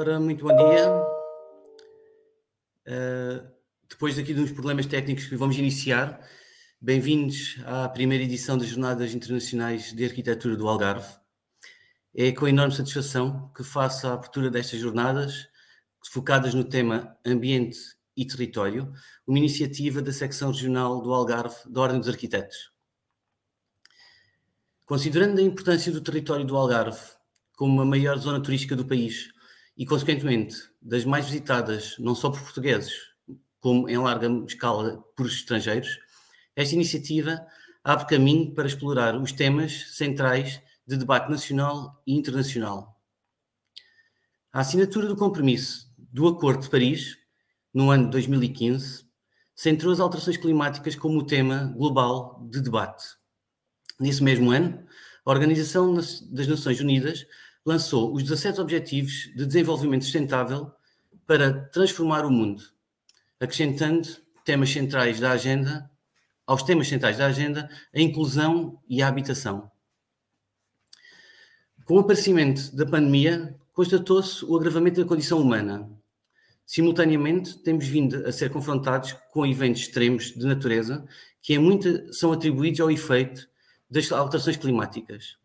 Ora, muito bom dia. Depois daqui de uns problemas técnicos que vamos iniciar, bem-vindos à primeira edição das Jornadas Internacionais de Arquitetura do Algarve. É com enorme satisfação que faço a abertura destas jornadas, focadas no tema Ambiente e Território, uma iniciativa da Secção Regional do Algarve da Ordem dos Arquitetos. Considerando a importância do território do Algarve como a maior zona turística do país e, consequentemente, das mais visitadas não só por portugueses, como em larga escala por estrangeiros, esta iniciativa abre caminho para explorar os temas centrais de debate nacional e internacional. A assinatura do compromisso do Acordo de Paris, no ano de 2015, centrou as alterações climáticas como o tema global de debate. Nesse mesmo ano, a Organização das Nações Unidas lançou os 17 Objetivos de Desenvolvimento Sustentável para transformar o mundo, acrescentando aos temas centrais da agenda, a inclusão e a habitação. Com o aparecimento da pandemia, constatou-se o agravamento da condição humana. Simultaneamente, temos vindo a ser confrontados com eventos extremos de natureza que em muito são atribuídos ao efeito das alterações climáticas.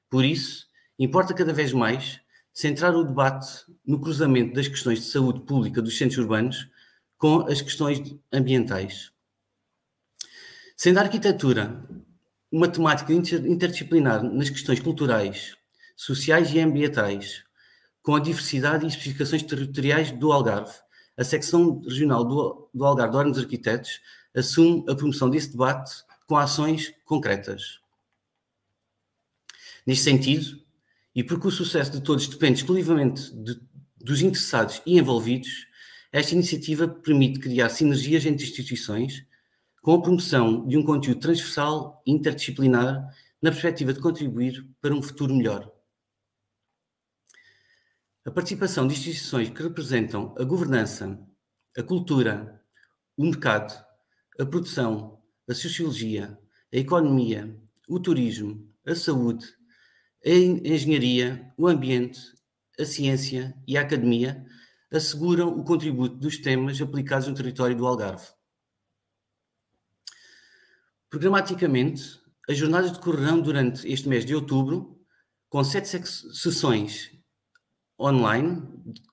Por isso, importa cada vez mais centrar o debate no cruzamento das questões de saúde pública dos centros urbanos com as questões ambientais. Sendo a arquitetura uma temática interdisciplinar nas questões culturais, sociais e ambientais, com a diversidade e especificações territoriais do Algarve, a Secção Regional do Algarve da Ordem dos Arquitetos assume a promoção desse debate com ações concretas. Neste sentido, e porque o sucesso de todos depende exclusivamente dos interessados e envolvidos, esta iniciativa permite criar sinergias entre instituições com a promoção de um conteúdo transversal e interdisciplinar na perspectiva de contribuir para um futuro melhor. A participação de instituições que representam a governança, a cultura, o mercado, a produção, a sociologia, a economia, o turismo, a saúde, a engenharia, o ambiente, a ciência e a academia asseguram o contributo dos temas aplicados no território do Algarve. Programaticamente, as jornadas decorrerão durante este mês de outubro, com 7 sessões online,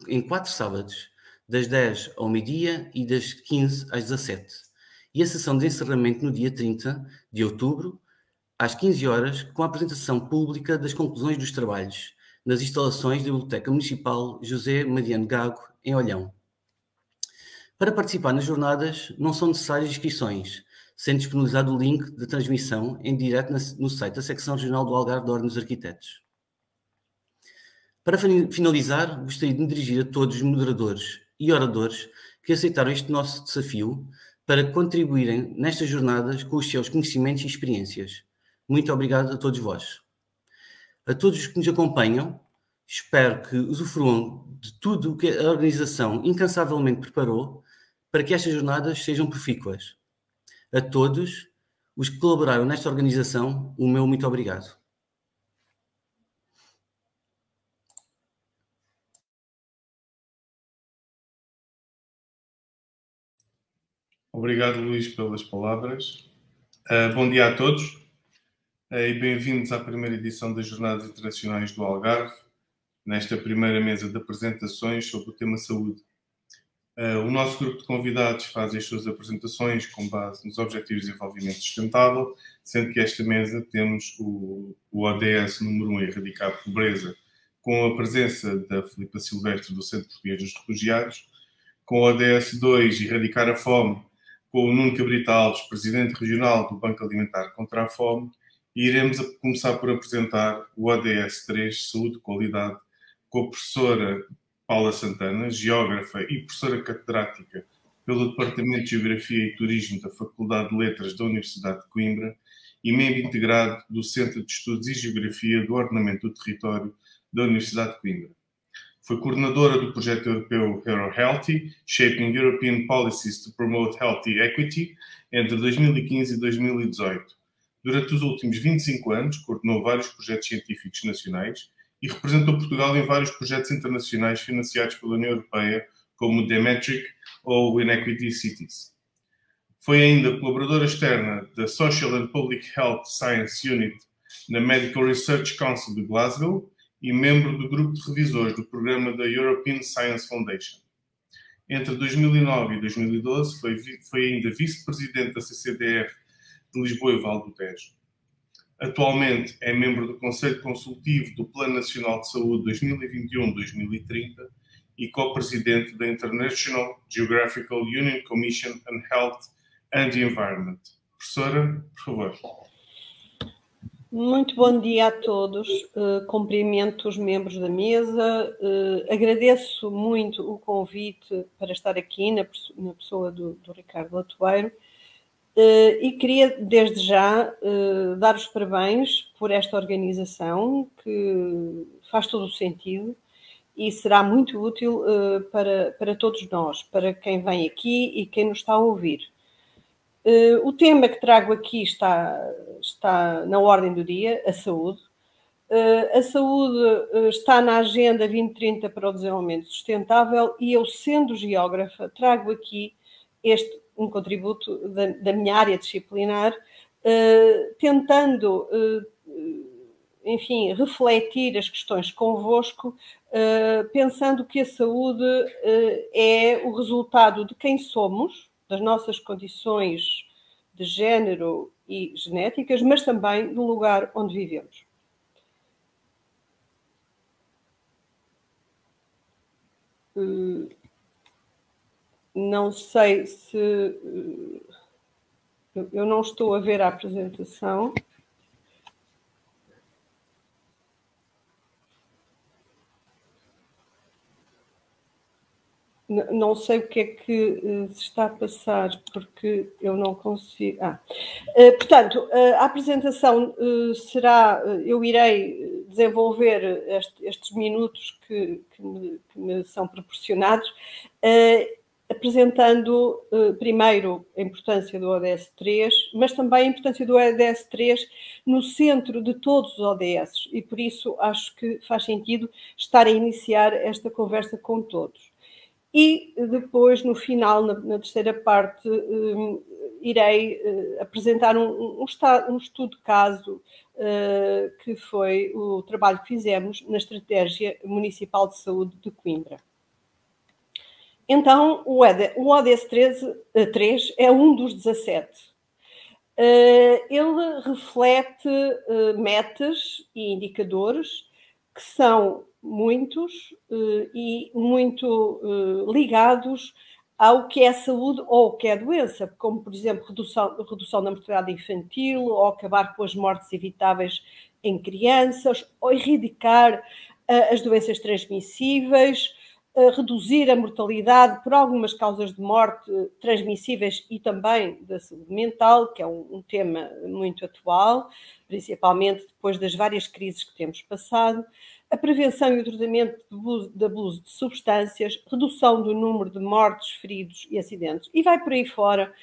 em 4 sábados, das 10 ao meio-dia e das 15 às 17. E a sessão de encerramento no dia 30 de outubro, às 15 horas, com a apresentação pública das conclusões dos trabalhos, nas instalações da Biblioteca Municipal José Mariano Gago, em Olhão. Para participar nas jornadas, não são necessárias inscrições, sendo disponibilizado o link da transmissão em direto no site da Secção Regional do Algarve da Ordem dos Arquitetos. Para finalizar, gostaria de me dirigir a todos os moderadores e oradores que aceitaram este nosso desafio para contribuírem nestas jornadas com os seus conhecimentos e experiências. Muito obrigado a todos vós. A todos os que nos acompanham, espero que usufruam de tudo o que a organização incansavelmente preparou para que estas jornadas sejam profícuas. A todos os que colaboraram nesta organização, o meu muito obrigado. Obrigado, Luís, pelas palavras. Bom dia a todos e bem-vindos à primeira edição das Jornadas Internacionais do Algarve, nesta primeira mesa de apresentações sobre o tema saúde. O nosso grupo de convidados faz as suas apresentações com base nos Objetivos de Desenvolvimento Sustentável, sendo que esta mesa temos o ODS número 1, Erradicar a Pobreza, com a presença da Filipa Silvestre, do Centro Português dos Refugiados, com o ODS 2, Erradicar a Fome, com o Nuno Cabrita Alves, Presidente Regional do Banco Alimentar contra a Fome, e iremos começar por apresentar o ODS 3, Saúde e Qualidade, com a professora Paula Santana, geógrafa e professora catedrática pelo Departamento de Geografia e Turismo da Faculdade de Letras da Universidade de Coimbra e membro integrado do Centro de Estudos e Geografia do Ordenamento do Território da Universidade de Coimbra. Foi coordenadora do projeto europeu EuroHealthy, Shaping European Policies to Promote Healthy Equity, entre 2015 e 2018. Durante os últimos 25 anos, coordenou vários projetos científicos nacionais e representou Portugal em vários projetos internacionais financiados pela União Europeia, como o The-Metric ou o Inequity Cities. Foi ainda colaboradora externa da Social and Public Health Science Unit na Medical Research Council de Glasgow e membro do grupo de revisores do programa da European Science Foundation. Entre 2009 e 2012 foi ainda vice-presidente da CCDR de Lisboa e Vale do Tejo. Atualmente é membro do Conselho Consultivo do Plano Nacional de Saúde 2021-2030 e co-presidente da International Geographical Union Commission on Health and the Environment. Professora, por favor. Muito bom dia a todos. Cumprimento os membros da mesa. Agradeço muito o convite para estar aqui na pessoa do Ricardo Latoeiro. E queria, desde já, dar os parabéns por esta organização, que faz todo o sentido e será muito útil para todos nós, para quem vem aqui e quem nos está a ouvir. O tema que trago aqui está na ordem do dia, a saúde. A saúde está na Agenda 2030 para o Desenvolvimento Sustentável e eu, sendo geógrafa, trago aqui um contributo da minha área disciplinar, tentando, enfim, refletir as questões convosco, pensando que a saúde é o resultado de quem somos, das nossas condições de género e genéticas, mas também do lugar onde vivemos. Não sei se... Eu não estou a ver a apresentação. Não sei o que é que se está a passar, porque eu não consigo... Portanto, a apresentação será... Eu irei desenvolver estes minutos que me são proporcionados, apresentando primeiro a importância do ODS 3, mas também a importância do ODS 3 no centro de todos os ODS, e por isso acho que faz sentido estar a iniciar esta conversa com todos. E depois, no final, na terceira parte, irei apresentar um estudo de caso, que foi o trabalho que fizemos na Estratégia Municipal de Saúde de Coimbra. Então, o ODS 3 é um dos 17. Ele reflete metas e indicadores que são muitos e muito ligados ao que é saúde ou o que é doença, como, por exemplo, redução da mortalidade infantil, ou acabar com as mortes evitáveis em crianças, ou erradicar as doenças transmissíveis, reduzir a mortalidade por algumas causas de morte transmissíveis e também da saúde mental, que é um tema muito atual, principalmente depois das várias crises que temos passado, a prevenção e o tratamento de abuso de substâncias, redução do número de mortes, feridos e acidentes, e vai por aí fora,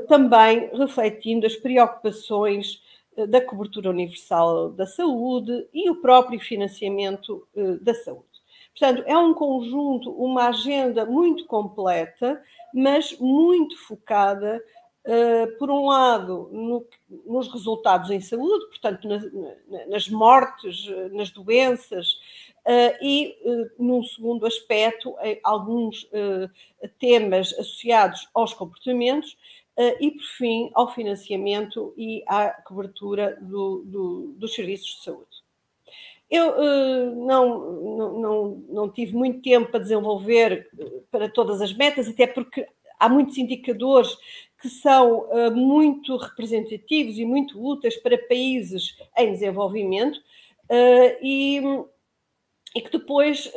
também refletindo as preocupações da cobertura universal da saúde e o próprio financiamento da saúde. Portanto, é um conjunto, uma agenda muito completa, mas muito focada, por um lado, nos resultados em saúde, portanto, nas mortes, nas doenças, e, num segundo aspecto, alguns temas associados aos comportamentos, e, por fim, ao financiamento e à cobertura dos serviços de saúde. Eu não tive muito tempo para desenvolver para todas as metas, até porque há muitos indicadores que são muito representativos e muito úteis para países em desenvolvimento e que depois,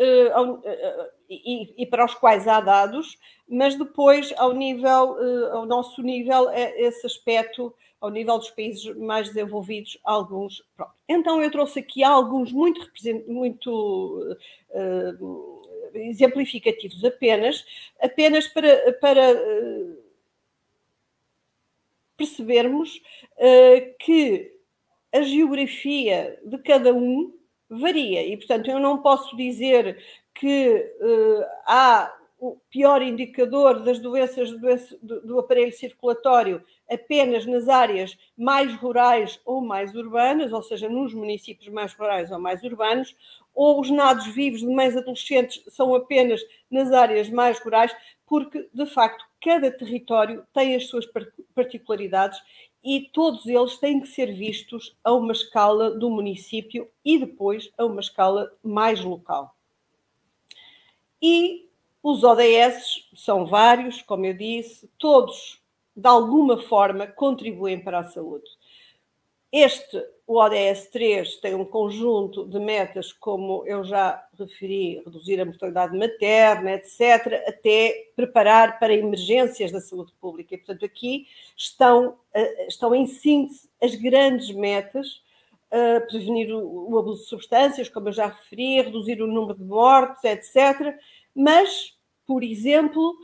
e para os quais há dados, mas depois, ao nosso nível, esse aspecto, ao nível dos países mais desenvolvidos, alguns próprios. Então, eu trouxe aqui alguns muito exemplificativos apenas para percebermos que a geografia de cada um varia. E, portanto, eu não posso dizer que há o pior indicador das doenças do aparelho circulatório apenas nas áreas mais rurais ou mais urbanas, ou seja, nos municípios mais rurais ou mais urbanos, ou os nados vivos de mães adolescentes são apenas nas áreas mais rurais, porque, de facto, cada território tem as suas particularidades e todos eles têm que ser vistos a uma escala do município e depois a uma escala mais local. E os ODS são vários, como eu disse, todos, de alguma forma, contribuem para a saúde. O ODS 3 tem um conjunto de metas, como eu já referi, reduzir a mortalidade materna, etc., até preparar para emergências da saúde pública. E, portanto, aqui estão em síntese as grandes metas, prevenir o abuso de substâncias, como eu já referi, reduzir o número de mortes, etc., mas, por exemplo,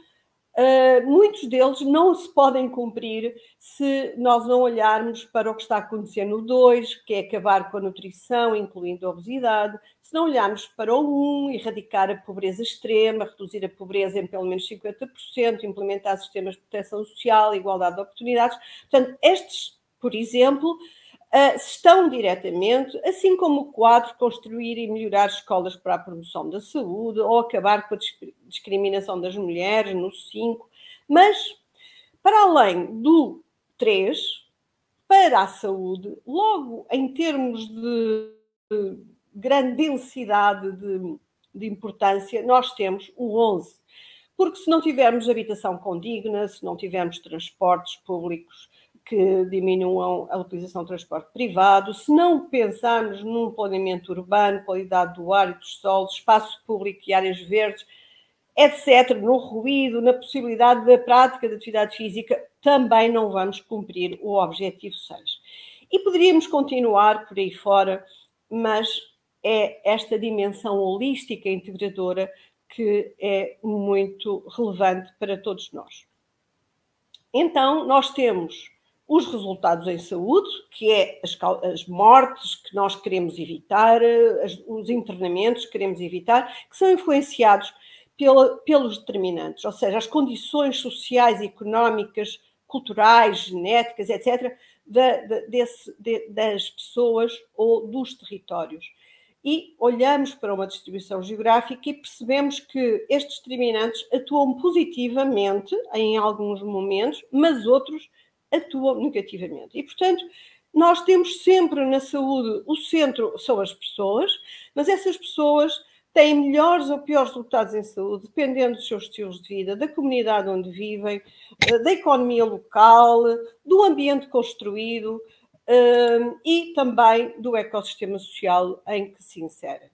muitos deles não se podem cumprir se nós não olharmos para o que está a acontecer no 2, que é acabar com a nutrição, incluindo a obesidade, se não olharmos para o 1, erradicar a pobreza extrema, reduzir a pobreza em pelo menos 50%, implementar sistemas de proteção social, igualdade de oportunidades. Portanto, estes, por exemplo, estão diretamente, assim como o 4, construir e melhorar escolas para a promoção da saúde, ou acabar com a discriminação das mulheres, no 5. Mas, para além do 3, para a saúde, logo em termos de grande densidade de importância, nós temos o 11. Porque se não tivermos habitação condigna, se não tivermos transportes públicos que diminuam a utilização do transporte privado, se não pensarmos num planeamento urbano, qualidade do ar e dos solos, espaço público e áreas verdes, etc., no ruído, na possibilidade da prática de atividade física, também não vamos cumprir o objetivo 6. E poderíamos continuar por aí fora, mas é esta dimensão holística integradora que é muito relevante para todos nós. Então, nós temos os resultados em saúde, que é as mortes que nós queremos evitar, os internamentos que queremos evitar, que são influenciados pelos determinantes, ou seja, as condições sociais, económicas, culturais, genéticas, etc., das pessoas ou dos territórios. E olhamos para uma distribuição geográfica e percebemos que estes determinantes atuam positivamente em alguns momentos, mas outros atuam negativamente. E, portanto, nós temos sempre na saúde, o centro são as pessoas, mas essas pessoas têm melhores ou piores resultados em saúde, dependendo dos seus estilos de vida, da comunidade onde vivem, da economia local, do ambiente construído, e também do ecossistema social em que se inserem.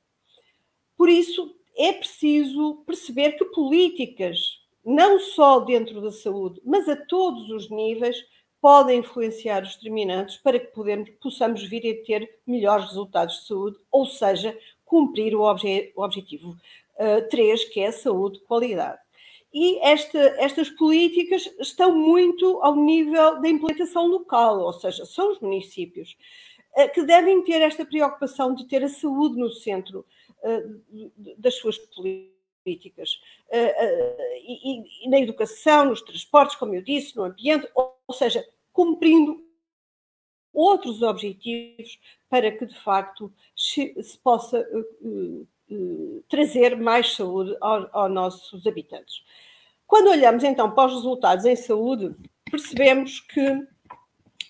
Por isso, é preciso perceber que políticas, não só dentro da saúde, mas a todos os níveis, podem influenciar os determinantes para que possamos vir a ter melhores resultados de saúde, ou seja, cumprir o objetivo 3, que é a saúde de qualidade. E estas políticas estão muito ao nível da implementação local, ou seja, são os municípios que devem ter esta preocupação de ter a saúde no centro das suas políticas. E na educação, nos transportes, como eu disse, no ambiente, ou seja, cumprindo outros objetivos para que, de facto, se possa trazer mais saúde aos nossos habitantes. Quando olhamos, então, para os resultados em saúde, percebemos que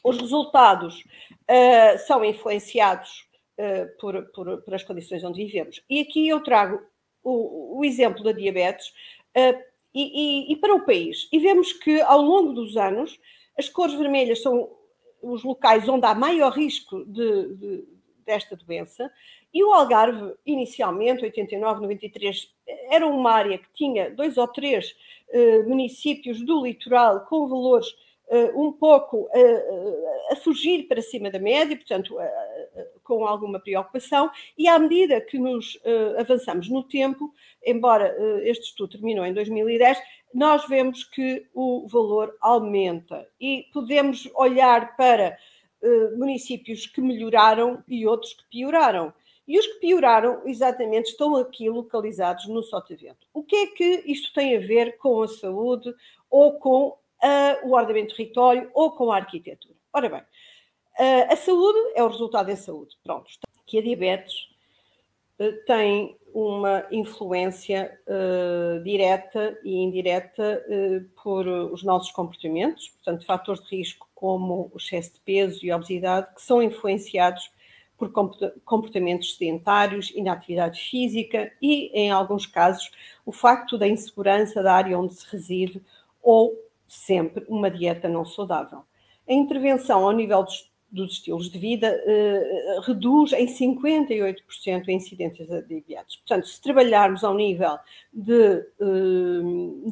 os resultados são influenciados por as condições onde vivemos. E aqui eu trago o exemplo da diabetes e para o país. E vemos que, ao longo dos anos, as cores vermelhas são os locais onde há maior risco desta doença. E o Algarve, inicialmente, 89, 93, era uma área que tinha 2 ou 3 municípios do litoral com valores um pouco a fugir para cima da média, portanto, com alguma preocupação, e à medida que nos avançamos no tempo, embora este estudo terminou em 2010, nós vemos que o valor aumenta e podemos olhar para municípios que melhoraram e outros que pioraram. E os que pioraram, exatamente, estão aqui localizados no Sotavento. O que é que isto tem a ver com a saúde, ou com o ordenamento do território, ou com a arquitetura? Ora bem, a saúde é o resultado da saúde. Pronto, que a diabetes tem uma influência direta e indireta por os nossos comportamentos, portanto, fatores de risco como o excesso de peso e a obesidade, que são influenciados por comportamentos sedentários, inatividade física e, em alguns casos, o facto da insegurança da área onde se reside ou, sempre, uma dieta não saudável. A intervenção ao nível dos estilos de vida reduz em 58% a incidências de diabetes. Portanto, se trabalharmos ao nível de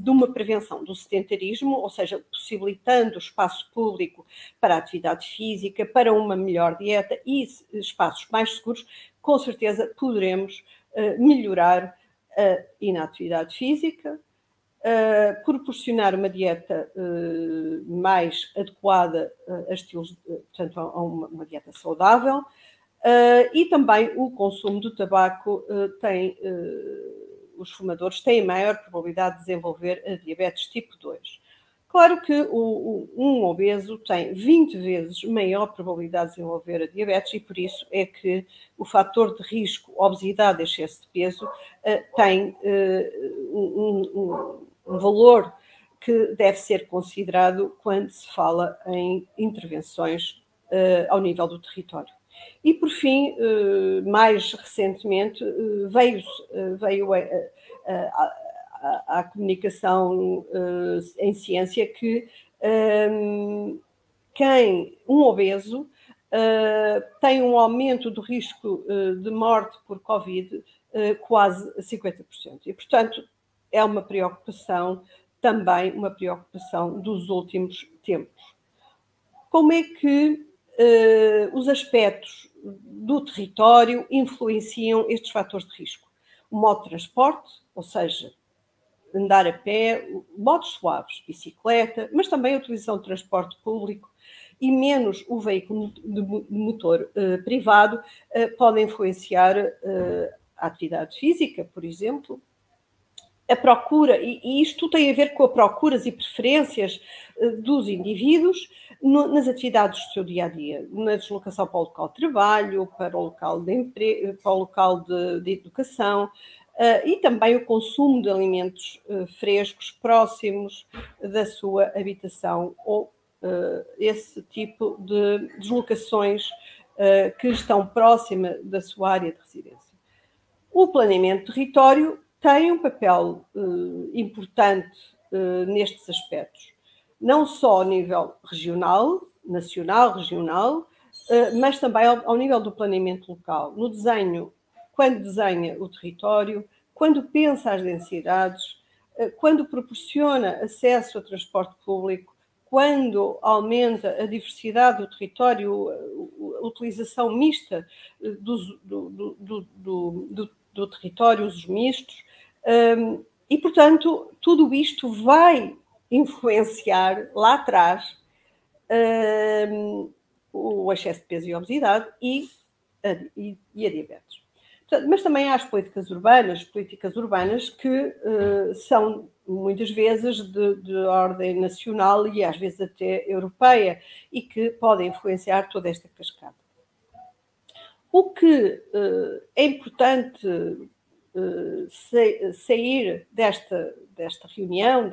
uma prevenção do sedentarismo, ou seja, possibilitando o espaço público para a atividade física, para uma melhor dieta e espaços mais seguros, com certeza poderemos melhorar a inatividade física, proporcionar uma dieta mais adequada a estilos, portanto, a uma dieta saudável, e também o consumo do tabaco os fumadores têm maior probabilidade de desenvolver a diabetes tipo 2. Claro que um obeso tem 20 vezes maior probabilidade de desenvolver a diabetes e por isso é que o fator de risco, obesidade e excesso de peso, tem um valor que deve ser considerado quando se fala em intervenções ao nível do território. E, por fim, mais recentemente, veio à comunicação em ciência que um obeso tem um aumento do risco de morte por Covid quase 50%. E, portanto, é uma preocupação, também uma preocupação dos últimos tempos. Como é que os aspectos do território influenciam estes fatores de risco? O modo de transporte, ou seja, andar a pé, modos suaves, bicicleta, mas também a utilização de transporte público e menos o veículo de motor privado podem influenciar a atividade física, por exemplo. A procura, e isto tem a ver com as procuras e preferências dos indivíduos nas atividades do seu dia-a-dia, na deslocação para o local de trabalho, para o local de emprego, para o local de educação, e também o consumo de alimentos frescos próximos da sua habitação ou esse tipo de deslocações que estão próximas da sua área de residência. O planeamento de território tem um papel importante nestes aspectos, não só ao nível regional, nacional, regional, mas também ao nível do planeamento local, no desenho, quando desenha o território, quando pensa as densidades, quando proporciona acesso a transporte público, quando aumenta a diversidade do território, a utilização mista do território, usos mistos, e, portanto, tudo isto vai influenciar lá atrás o excesso de peso e obesidade e a diabetes. Mas também há as políticas urbanas que são muitas vezes de ordem nacional e às vezes até europeia e que podem influenciar toda esta cascata. O que é importante sair desta reunião,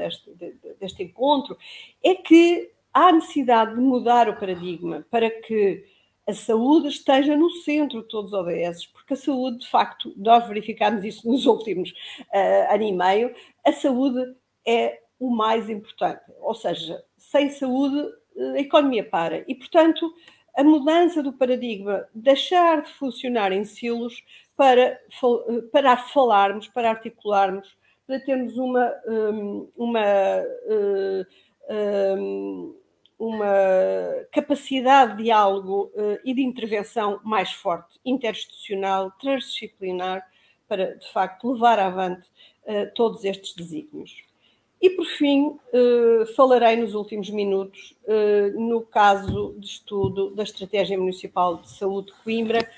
deste encontro, é que há necessidade de mudar o paradigma para que a saúde esteja no centro de todos os ODS, porque a saúde, de facto, nós verificámos isso nos últimos ano e meio, a saúde é o mais importante, ou seja, sem saúde a economia para e, portanto, a mudança do paradigma, deixar de funcionar em silos para falarmos, para articularmos, para termos uma capacidade de diálogo e de intervenção mais forte, interinstitucional, transdisciplinar, para, de facto, levar avante todos estes desígnios. E, por fim, falarei nos últimos minutos no caso de estudo da Estratégia Municipal de Saúde de Coimbra,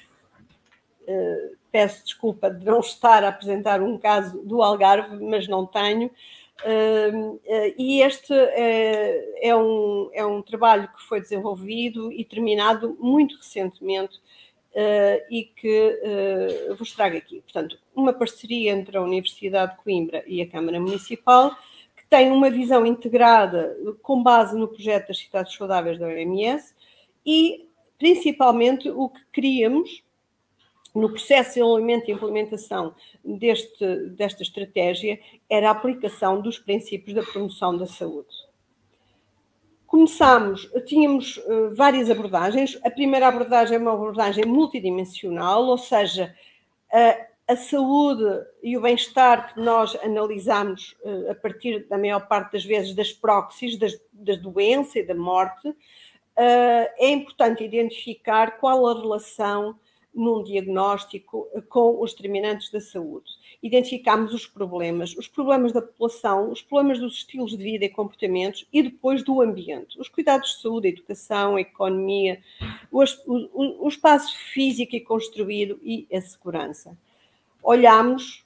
peço desculpa de não estar a apresentar um caso do Algarve, mas não tenho. E este é um trabalho que foi desenvolvido e terminado muito recentemente e que vos trago aqui. Portanto, uma parceria entre a Universidade de Coimbra e a Câmara Municipal, que tem uma visão integrada com base no projeto das cidades saudáveis da OMS e, principalmente, o que queríamos no processo de desenvolvimento e implementação desta estratégia era a aplicação dos princípios da promoção da saúde. Tínhamos várias abordagens. A primeira abordagem é uma abordagem multidimensional, ou seja, a saúde e o bem-estar que nós analisamos a partir, da maior parte das vezes, das próxis, da doença e da morte. É importante identificar qual a relação num diagnóstico com os determinantes da saúde. Identificamos os problemas da população, os problemas dos estilos de vida e comportamentos e depois do ambiente. Os cuidados de saúde, a educação, a economia, o espaço físico e construído e a segurança. Olhamos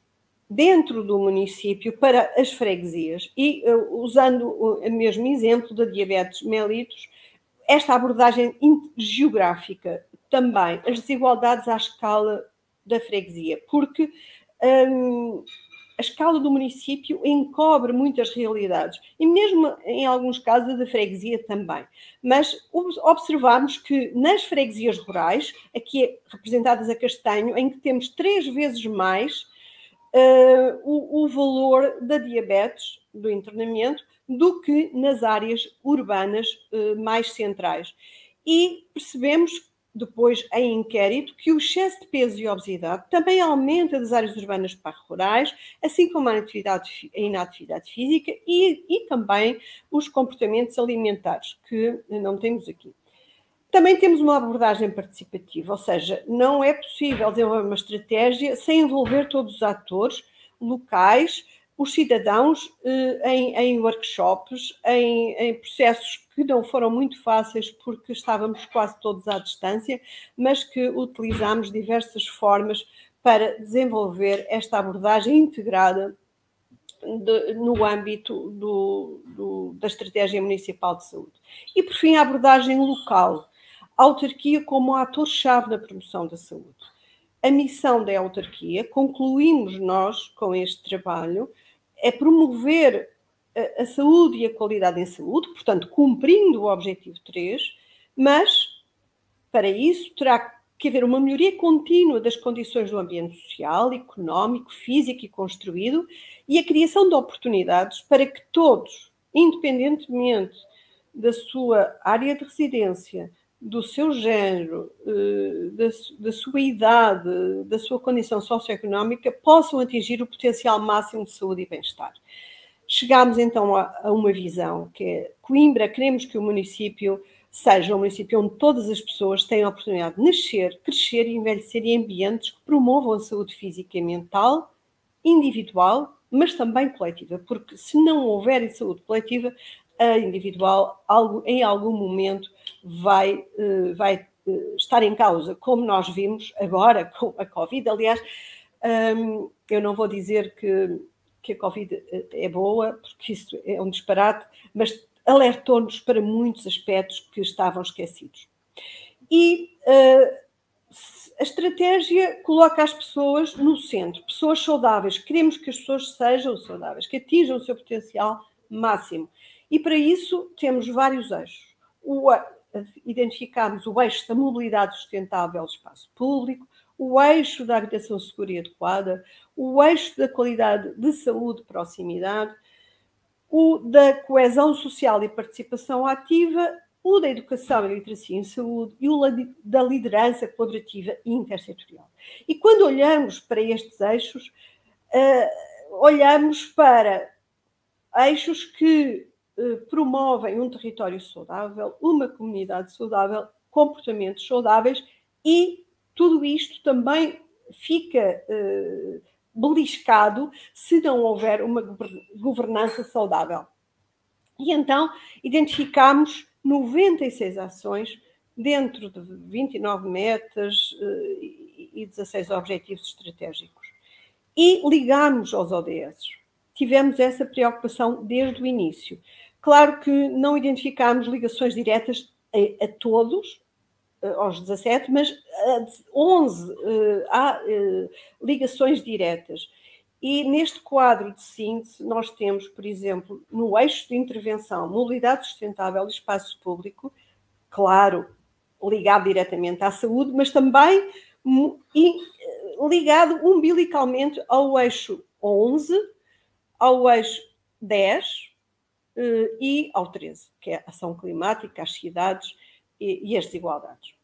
dentro do município para as freguesias e, usando o mesmo exemplo da diabetes mellitus, esta abordagem geográfica também, as desigualdades à escala da freguesia, porque a escala do município encobre muitas realidades, e mesmo em alguns casos da freguesia também. Mas observamos que nas freguesias rurais, aqui representadas a castanho, em que temos 3 vezes mais o valor da diabetes, do internamento, do que nas áreas urbanas mais centrais. E percebemos, depois em inquérito, que o excesso de peso e obesidade também aumenta das áreas urbanas para rurais, assim como a inatividade física e também os comportamentos alimentares, que não temos aqui. Também temos uma abordagem participativa, ou seja, não é possível desenvolver uma estratégia sem envolver todos os atores locais, os cidadãos em workshops, em processos que não foram muito fáceis porque estávamos quase todos à distância, mas que utilizámos diversas formas para desenvolver esta abordagem integrada no âmbito da Estratégia Municipal de Saúde. E, por fim, a abordagem local. A autarquia como ator-chave na promoção da saúde. A missão da autarquia, concluímos nós com este trabalho, é promover a saúde e a qualidade em saúde, portanto, cumprindo o objetivo 3, mas, para isso, terá que haver uma melhoria contínua das condições do ambiente social, económico, físico e construído e a criação de oportunidades para que todos, independentemente da sua área de residência, do seu género, da sua idade, da sua condição socioeconómica, possam atingir o potencial máximo de saúde e bem-estar. Chegámos então a uma visão que é Coimbra, queremos que o município seja um município onde todas as pessoas têm a oportunidade de nascer, crescer e envelhecer em ambientes que promovam a saúde física e mental, individual, mas também coletiva, porque se não houver saúde coletiva, a individual em algum momento vai estar em causa, como nós vimos agora com a Covid. Aliás, eu não vou dizer que a Covid é boa, porque isso é um disparate, mas alertou-nos para muitos aspectos que estavam esquecidos. E a estratégia coloca as pessoas no centro, pessoas saudáveis. Queremos que as pessoas sejam saudáveis, que atinjam o seu potencial máximo. E para isso temos vários eixos. Identificamos o eixo da mobilidade sustentável do espaço público, o eixo da habitação segura e adequada, o eixo da qualidade de saúde de proximidade, o da coesão social e participação ativa, o da educação e literacia em saúde e o da liderança colaborativa e intersetorial. E quando olhamos para estes eixos, olhamos para eixos que promovem um território saudável, uma comunidade saudável, comportamentos saudáveis e tudo isto também fica beliscado se não houver uma governança saudável. E então identificámos 96 ações dentro de 29 metas e 16 Objetivos Estratégicos. E ligámos aos ODS. Tivemos essa preocupação desde o início. Claro que não identificámos ligações diretas a todos, aos 17, mas a 11 há ligações diretas. E neste quadro de síntese, nós temos, por exemplo, no eixo de intervenção, mobilidade sustentável e espaço público, claro, ligado diretamente à saúde, mas também ligado umbilicalmente ao eixo 11, ao eixo 10 e ao 13, que é a ação climática, as cidades e as desigualdades.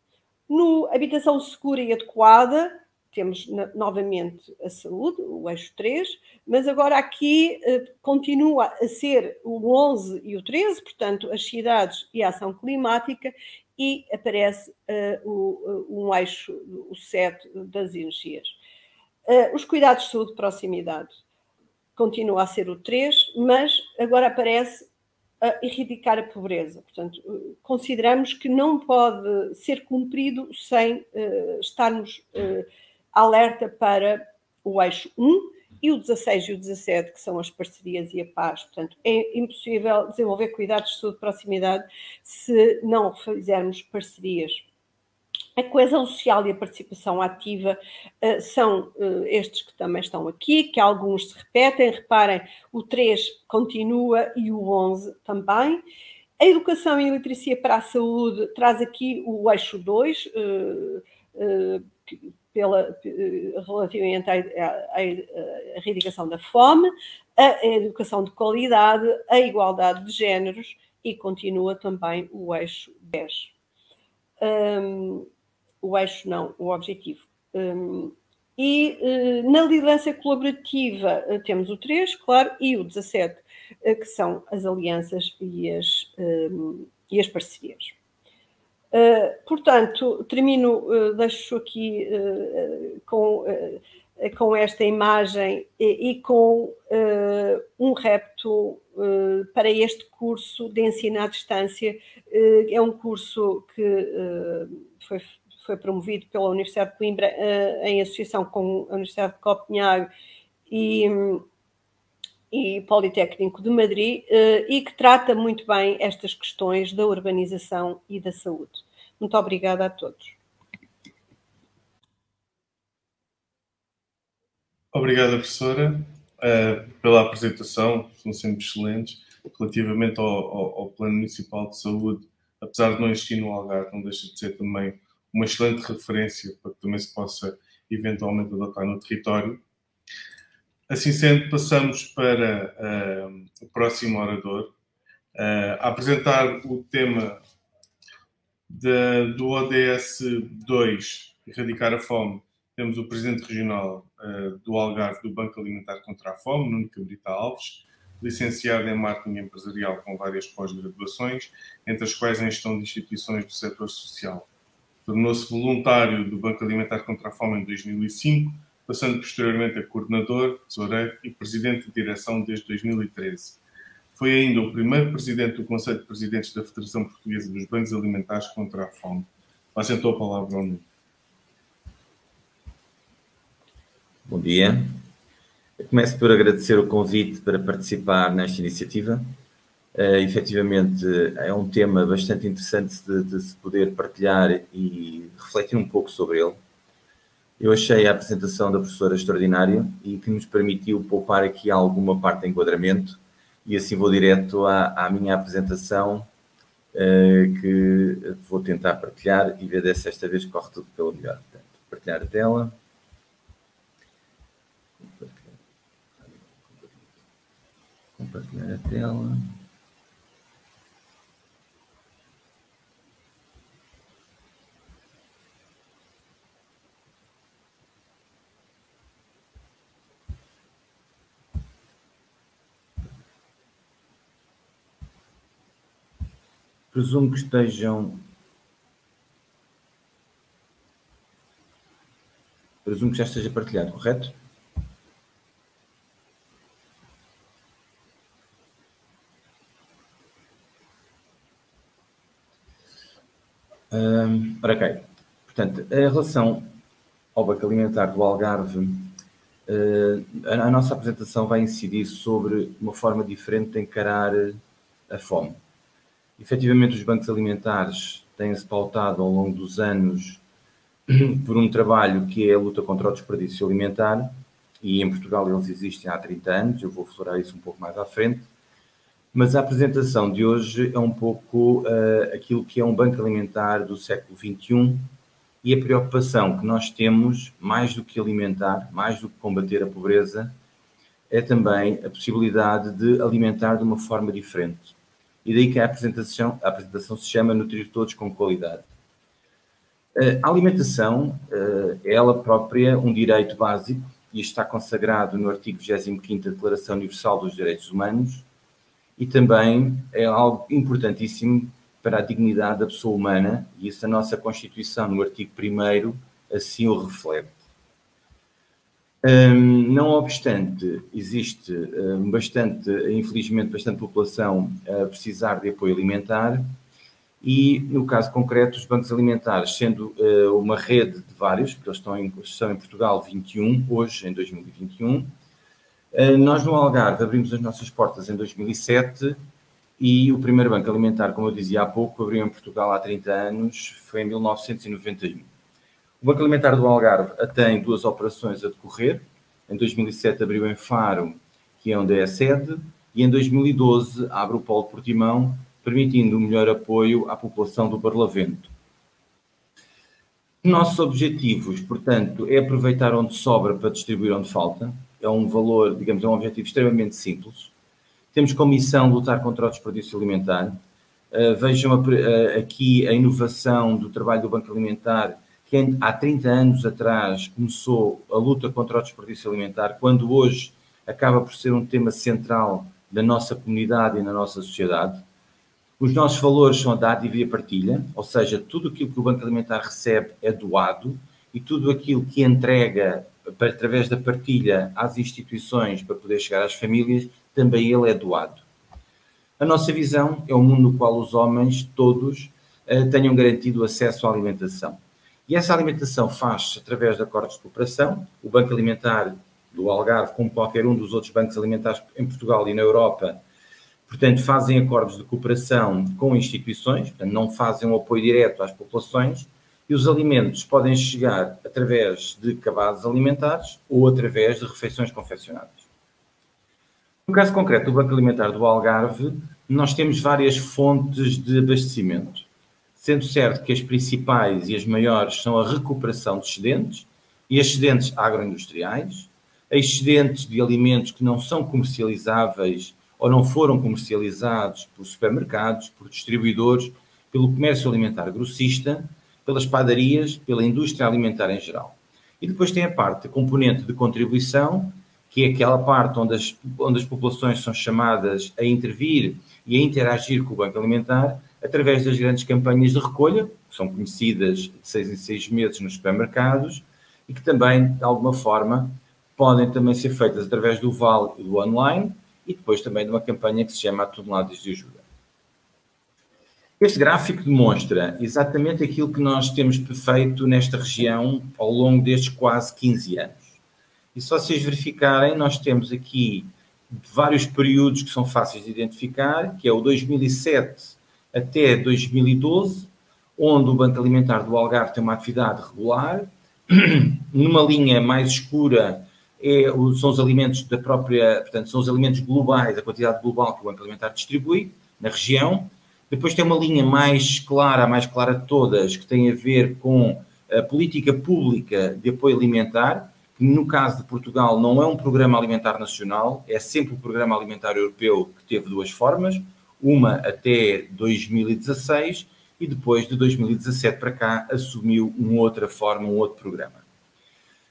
No habitação segura e adequada, temos novamente a saúde, o eixo 3, mas agora aqui continua a ser o 11 e o 13, portanto, as cidades e a ação climática, e aparece um eixo, o 7, das energias. Os cuidados de saúde de proximidade continua a ser o 3, mas agora aparece erradicar a pobreza. Portanto, consideramos que não pode ser cumprido sem estarmos alerta para o eixo 1 e o 16 e o 17, que são as parcerias e a paz. Portanto, é impossível desenvolver cuidados de saúde de proximidade se não fizermos parcerias. A coesão social e a participação ativa são estes que também estão aqui, que alguns se repetem. Reparem, o 3 continua e o 11 também. A educação e a literacia para a saúde traz aqui o eixo 2, relativamente à erradicação da fome, a educação de qualidade, a igualdade de géneros, e continua também o eixo 10. O eixo não, o objetivo. Na liderança colaborativa temos o 3, claro, e o 17, que são as alianças e as parcerias. Portanto, termino, deixo aqui com esta imagem e com um repto para este curso de ensino à distância. É um curso que foi promovido pela Universidade de Coimbra em associação com a Universidade de Copenhague e Politécnico de Madrid, e que trata muito bem estas questões da urbanização e da saúde. Muito obrigada a todos. Obrigada, professora, pela apresentação, são sempre excelentes. Relativamente ao Plano Municipal de Saúde, apesar de não existir no Algarve, não deixa de ser também uma excelente referência para que também se possa eventualmente adotar no território. Assim sendo, passamos para o próximo orador, a apresentar o tema do ODS 2, Erradicar a Fome. Temos o Presidente Regional do Algarve do Banco Alimentar contra a Fome, Nuno Cabrita Alves, licenciado em Marketing Empresarial com várias pós-graduações, entre as quais em Gestão de Instituições do Setor Social. Tornou-se voluntário do Banco Alimentar contra a Fome em 2005, passando posteriormente a coordenador, tesoureiro e presidente de direção desde 2013. Foi ainda o primeiro presidente do Conselho de Presidentes da Federação Portuguesa dos Bancos Alimentares contra a Fome. Passo então a palavra ao Nuno. Bom dia. Eu começo por agradecer o convite para participar nesta iniciativa. Efetivamente, é um tema bastante interessante de se poder partilhar e refletir um pouco sobre ele. Eu achei a apresentação da professora extraordinária e que nos permitiu poupar aqui alguma parte de enquadramento, e assim vou direto à minha apresentação, que vou tentar partilhar e ver se esta vez corre tudo pelo melhor. Portanto, partilhar a tela. Compartilhar a tela. Presumo que estejam... Presumo que já esteja partilhado, correto? Ok. Portanto, em relação ao Banco Alimentar do Algarve, a nossa apresentação vai incidir sobre uma forma diferente de encarar a fome. Efetivamente, os bancos alimentares têm-se pautado ao longo dos anos por um trabalho que é a luta contra o desperdício alimentar, e em Portugal eles existem há 30 anos, eu vou explorar isso um pouco mais à frente, mas a apresentação de hoje é um pouco aquilo que é um banco alimentar do século XXI e a preocupação que nós temos, mais do que alimentar, mais do que combater a pobreza, é também a possibilidade de alimentar de uma forma diferente. E daí que a apresentação se chama Nutrir Todos com Qualidade. A alimentação é ela própria um direito básico e está consagrado no artigo 25º da Declaração Universal dos Direitos Humanos e também é algo importantíssimo para a dignidade da pessoa humana e isso a nossa Constituição, no artigo 1º, assim o reflete. Não obstante, existe infelizmente, bastante população a precisar de apoio alimentar e, no caso concreto, os bancos alimentares, sendo uma rede de vários, porque eles estão em Portugal 21, hoje, em 2021, nós no Algarve abrimos as nossas portas em 2007 e o primeiro banco alimentar, como eu dizia há pouco, abriu em Portugal há 30 anos, foi em 1991. O Banco Alimentar do Algarve tem 2 operações a decorrer. Em 2007 abriu em Faro, que é onde é a sede, e em 2012 abre o Polo Portimão, permitindo um melhor apoio à população do Barlavento. Nossos objetivos, portanto, é aproveitar onde sobra para distribuir onde falta. É um valor, digamos, é um objetivo extremamente simples. Temos como missão lutar contra o desperdício alimentar. Vejam aqui a inovação do trabalho do Banco Alimentar, que há 30 anos atrás começou a luta contra o desperdício alimentar, quando hoje acaba por ser um tema central da nossa comunidade e na nossa sociedade. Os nossos valores são a dádiva e a partilha, ou seja, tudo aquilo que o Banco Alimentar recebe é doado e tudo aquilo que entrega através da partilha às instituições para poder chegar às famílias, também ele é doado. A nossa visão é um mundo no qual os homens todos tenham garantido acesso à alimentação. E essa alimentação faz-se através de acordos de cooperação. O Banco Alimentar do Algarve, como qualquer um dos outros bancos alimentares em Portugal e na Europa, portanto, fazem acordos de cooperação com instituições, portanto, não fazem um apoio direto às populações, e os alimentos podem chegar através de cabazes alimentares ou através de refeições confeccionadas. No caso concreto do Banco Alimentar do Algarve, nós temos várias fontes de abastecimento, sendo certo que as principais e as maiores são a recuperação de excedentes e excedentes agroindustriais, excedentes de alimentos que não são comercializáveis ou não foram comercializados por supermercados, por distribuidores, pelo comércio alimentar grossista, pelas padarias, pela indústria alimentar em geral. E depois tem a parte, a componente de contribuição, que é aquela parte onde as populações são chamadas a intervir e a interagir com o Banco Alimentar, através das grandes campanhas de recolha, que são conhecidas de 6 em 6 meses nos supermercados, e que também, de alguma forma, podem também ser feitas através do Vale e do online, e depois também de uma campanha que se chama Toneladas de Ajuda. Este gráfico demonstra exatamente aquilo que nós temos feito nesta região ao longo destes quase 15 anos. E se vocês verificarem, nós temos aqui vários períodos que são fáceis de identificar, que é o 2007 até 2012, onde o Banco Alimentar do Algarve tem uma atividade regular. Numa linha mais escura são os alimentos da própria, portanto, são os alimentos globais, a quantidade global que o Banco Alimentar distribui na região. Depois tem uma linha mais clara, a mais clara de todas, que tem a ver com a política pública de apoio alimentar, que no caso de Portugal não é um programa alimentar nacional, é sempre o programa alimentar europeu, que teve 2 formas, uma até 2016 e depois de 2017 para cá assumiu uma outra forma, um outro programa.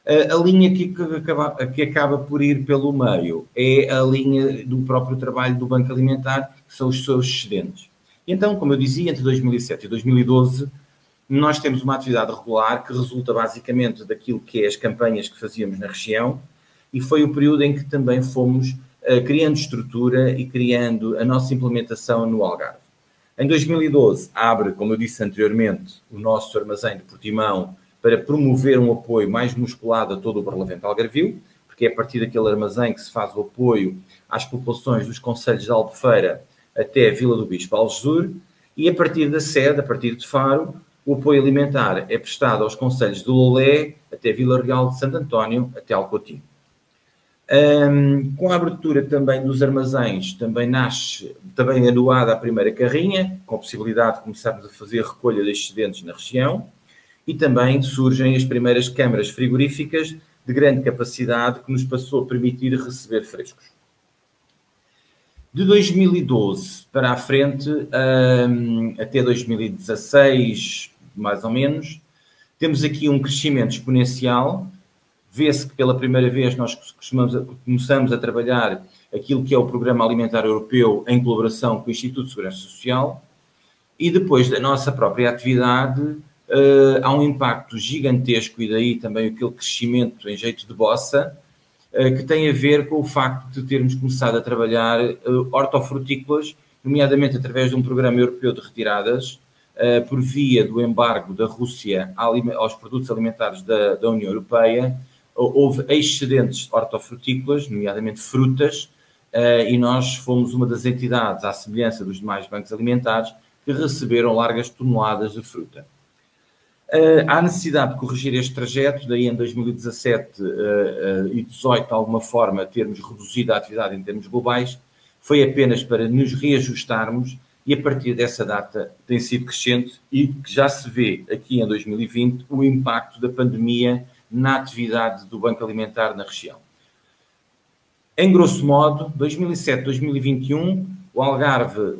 A linha que acaba por ir pelo meio é a linha do próprio trabalho do Banco Alimentar, que são os seus excedentes. E então, como eu dizia, entre 2007 e 2012, nós temos uma atividade regular que resulta basicamente daquilo que é as campanhas que fazíamos na região e foi o período em que também fomos criando estrutura e criando a nossa implementação no Algarve. Em 2012 abre, como eu disse anteriormente, o nosso armazém de Portimão para promover um apoio mais musculado a todo o Barlavento Algarvio, porque é a partir daquele armazém que se faz o apoio às populações dos concelhos de Albufeira até a Vila do Bispo Algesur, e a partir da sede, a partir de Faro, o apoio alimentar é prestado aos concelhos de Lolé até Vila Real de Santo António, até Alcotim. Com a abertura também dos armazéns, também anuada a primeira carrinha, com a possibilidade de começarmos a fazer recolha de excedentes na região, e também surgem as primeiras câmaras frigoríficas de grande capacidade que nos passou a permitir receber frescos. De 2012 para a frente, até 2016, mais ou menos, temos aqui um crescimento exponencial. Vê-se que pela primeira vez nós começamos a trabalhar aquilo que é o Programa Alimentar Europeu em colaboração com o Instituto de Segurança Social, e depois da nossa própria atividade há um impacto gigantesco, e daí também aquele crescimento em jeito de bossa, que tem a ver com o facto de termos começado a trabalhar hortofrutícolas, nomeadamente através de um programa europeu de retiradas, por via do embargo da Rússia aos produtos alimentares da União Europeia. Houve excedentes hortofrutícolas, nomeadamente frutas, e nós fomos uma das entidades, à semelhança dos demais bancos alimentares, que receberam largas toneladas de fruta. Há necessidade de corrigir este trajeto, daí em 2017 e 2018, de alguma forma, termos reduzido a atividade em termos globais, foi apenas para nos reajustarmos, e a partir dessa data tem sido crescente, e que já se vê aqui em 2020 o impacto da pandemia na atividade do Banco Alimentar na região. Em grosso modo, 2007-2021, o Algarve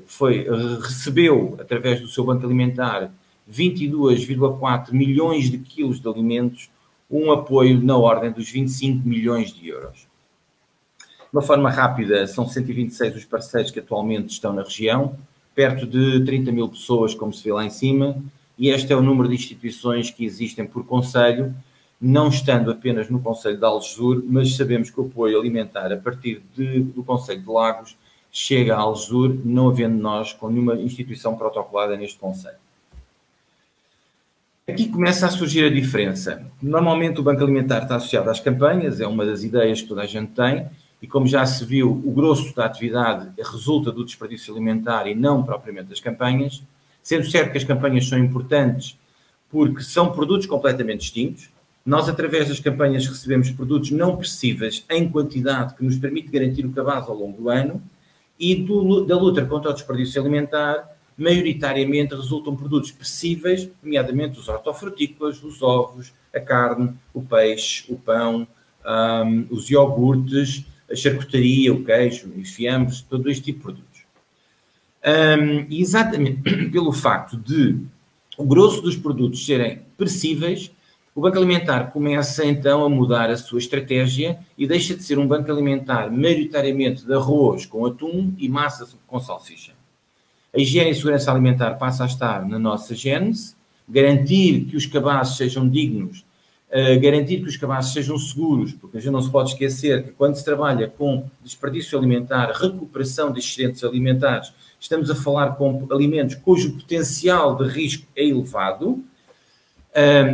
recebeu, através do seu Banco Alimentar, 22,4 milhões de quilos de alimentos, um apoio na ordem dos 25 milhões de euros. De uma forma rápida, são 126 os parceiros que atualmente estão na região, perto de 30 mil pessoas, como se vê lá em cima, e este é o número de instituições que existem por concelho, não estando apenas no concelho de Algesur, mas sabemos que o apoio alimentar a partir do concelho de Lagos chega a Algesur, não havendo nós com nenhuma instituição protocolada neste concelho. Aqui começa a surgir a diferença. Normalmente o Banco Alimentar está associado às campanhas, é uma das ideias que toda a gente tem, e como já se viu, o grosso da atividade resulta do desperdício alimentar e não propriamente das campanhas, sendo certo que as campanhas são importantes porque são produtos completamente distintos. Nós, através das campanhas, recebemos produtos não perecíveis em quantidade que nos permite garantir o cabaz ao longo do ano, e da luta contra o desperdício alimentar, maioritariamente resultam produtos perecíveis, nomeadamente os hortofrutícolas, os ovos, a carne, o peixe, o pão, os iogurtes, a charcutaria, o queijo, os fiambres, todo este tipo de produtos. E exatamente pelo facto de o grosso dos produtos serem perecíveis, o Banco Alimentar começa então a mudar a sua estratégia e deixa de ser um banco alimentar maioritariamente de arroz com atum e massa com salsicha. A higiene e segurança alimentar passa a estar na nossa gênese, garantir que os cabazes sejam dignos, garantir que os cabazes sejam seguros, porque a gente não se pode esquecer que quando se trabalha com desperdício alimentar, recuperação de excedentes alimentares, estamos a falar com alimentos cujo potencial de risco é elevado,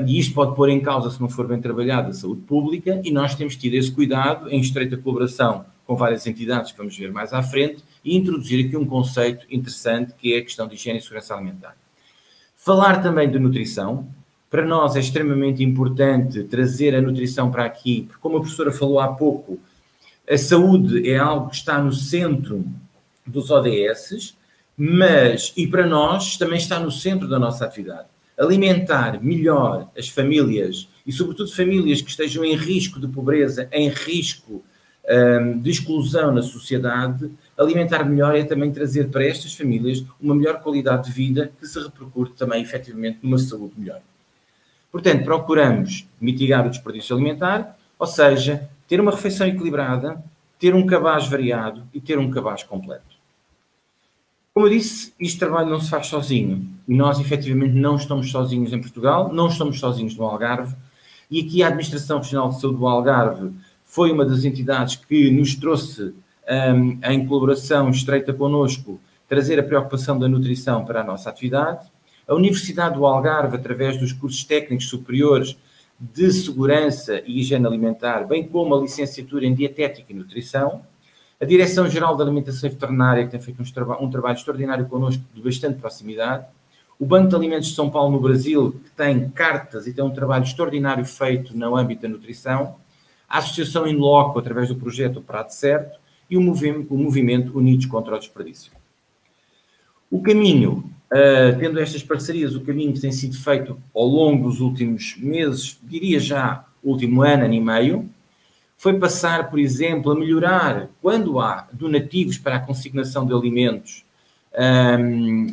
e isto pode pôr em causa, se não for bem trabalhado, a saúde pública, e nós temos tido esse cuidado em estreita colaboração com várias entidades que vamos ver mais à frente, e introduzir aqui um conceito interessante que é a questão de higiene e segurança alimentar. Falar também de nutrição. Para nós é extremamente importante trazer a nutrição para aqui, porque como a professora falou há pouco, a saúde é algo que está no centro dos ODS, e para nós também está no centro da nossa atividade. Alimentar melhor as famílias, e sobretudo famílias que estejam em risco de pobreza, em risco de exclusão na sociedade, alimentar melhor é também trazer para estas famílias uma melhor qualidade de vida que se repercute também efetivamente numa saúde melhor. Portanto, procuramos mitigar o desperdício alimentar, ou seja, ter uma refeição equilibrada, ter um cabaz variado e ter um cabaz completo. Como eu disse, este trabalho não se faz sozinho. E nós, efetivamente, não estamos sozinhos em Portugal, não estamos sozinhos no Algarve. E aqui a Administração Regional de Saúde do Algarve foi uma das entidades que nos trouxe, em colaboração estreita connosco, trazer a preocupação da nutrição para a nossa atividade. A Universidade do Algarve, através dos cursos técnicos superiores de segurança e higiene alimentar, bem como a licenciatura em dietética e nutrição. A Direção-Geral da Alimentação Veterinária, que tem feito um trabalho extraordinário connosco, de bastante proximidade. O Banco de Alimentos de São Paulo, no Brasil, que tem cartas e tem um trabalho extraordinário feito no âmbito da nutrição. A Associação In Loco, através do projeto Prato Certo. E o movimento Unidos contra o Desperdício. O caminho, tendo estas parcerias, o caminho que tem sido feito ao longo dos últimos meses, diria já último ano e meio, foi passar, por exemplo, a melhorar, quando há donativos para a consignação de alimentos,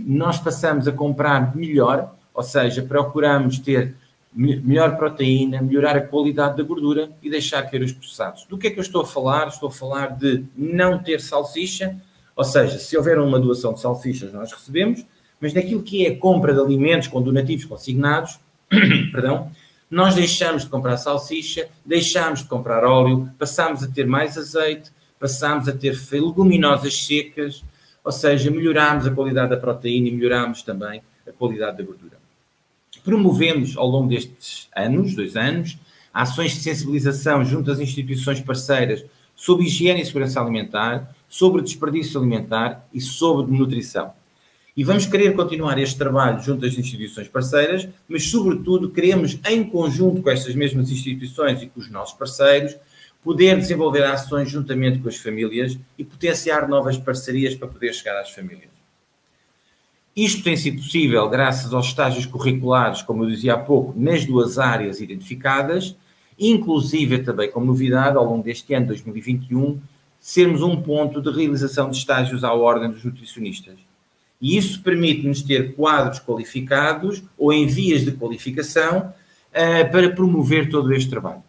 nós passamos a comprar melhor, ou seja, procuramos ter melhor proteína, melhorar a qualidade da gordura e deixar cair os processados. Do que é que eu estou a falar? Estou a falar de não ter salsicha, ou seja, se houver uma doação de salsichas nós recebemos, mas naquilo que é a compra de alimentos com donativos consignados, perdão, nós deixamos de comprar salsicha, deixamos de comprar óleo, passamos a ter mais azeite, passamos a ter leguminosas secas, ou seja, melhoramos a qualidade da proteína e melhoramos também a qualidade da gordura. Promovemos, ao longo destes anos, 2 anos, ações de sensibilização junto às instituições parceiras sobre higiene e segurança alimentar, sobre desperdício alimentar e sobre nutrição. E vamos querer continuar este trabalho junto às instituições parceiras, mas, sobretudo, queremos, em conjunto com estas mesmas instituições e com os nossos parceiros, poder desenvolver ações juntamente com as famílias e potenciar novas parcerias para poder chegar às famílias. Isto tem sido possível graças aos estágios curriculares, como eu dizia há pouco, nas 2 áreas identificadas, inclusive também como novidade, ao longo deste ano, 2021, sermos um ponto de realização de estágios à ordem dos nutricionistas. E isso permite-nos ter quadros qualificados ou em vias de qualificação para promover todo este trabalho.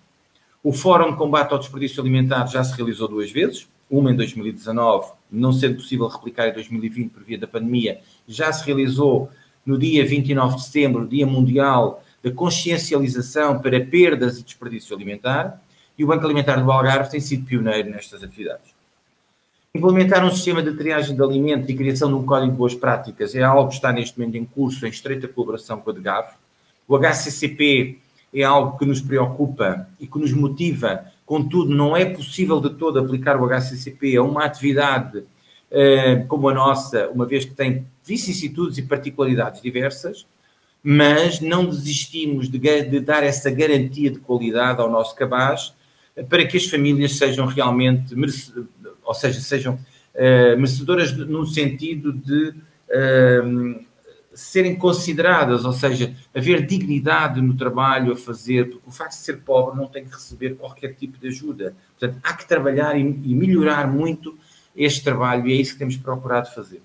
O Fórum de Combate ao Desperdício Alimentar já se realizou 2 vezes, uma em 2019, não sendo possível replicar em 2020 por via da pandemia, já se realizou no dia 29 de setembro, Dia Mundial da Consciencialização para Perdas e Desperdício Alimentar, e o Banco Alimentar do Algarve tem sido pioneiro nestas atividades. Implementar um sistema de triagem de alimentos e criação de um código de boas práticas é algo que está neste momento em curso, em estreita colaboração com a DGAV. O HCCP é algo que nos preocupa e que nos motiva, contudo, não é possível de todo aplicar o HCCP a uma atividade como a nossa, uma vez que tem vicissitudes e particularidades diversas, mas não desistimos de dar essa garantia de qualidade ao nosso cabaz para que as famílias sejam realmente, sejam merecedoras no sentido de serem consideradas, ou seja, haver dignidade no trabalho a fazer, porque o facto de ser pobre não tem que receber qualquer tipo de ajuda. Portanto, há que trabalhar e melhorar muito este trabalho e é isso que temos procurado fazer.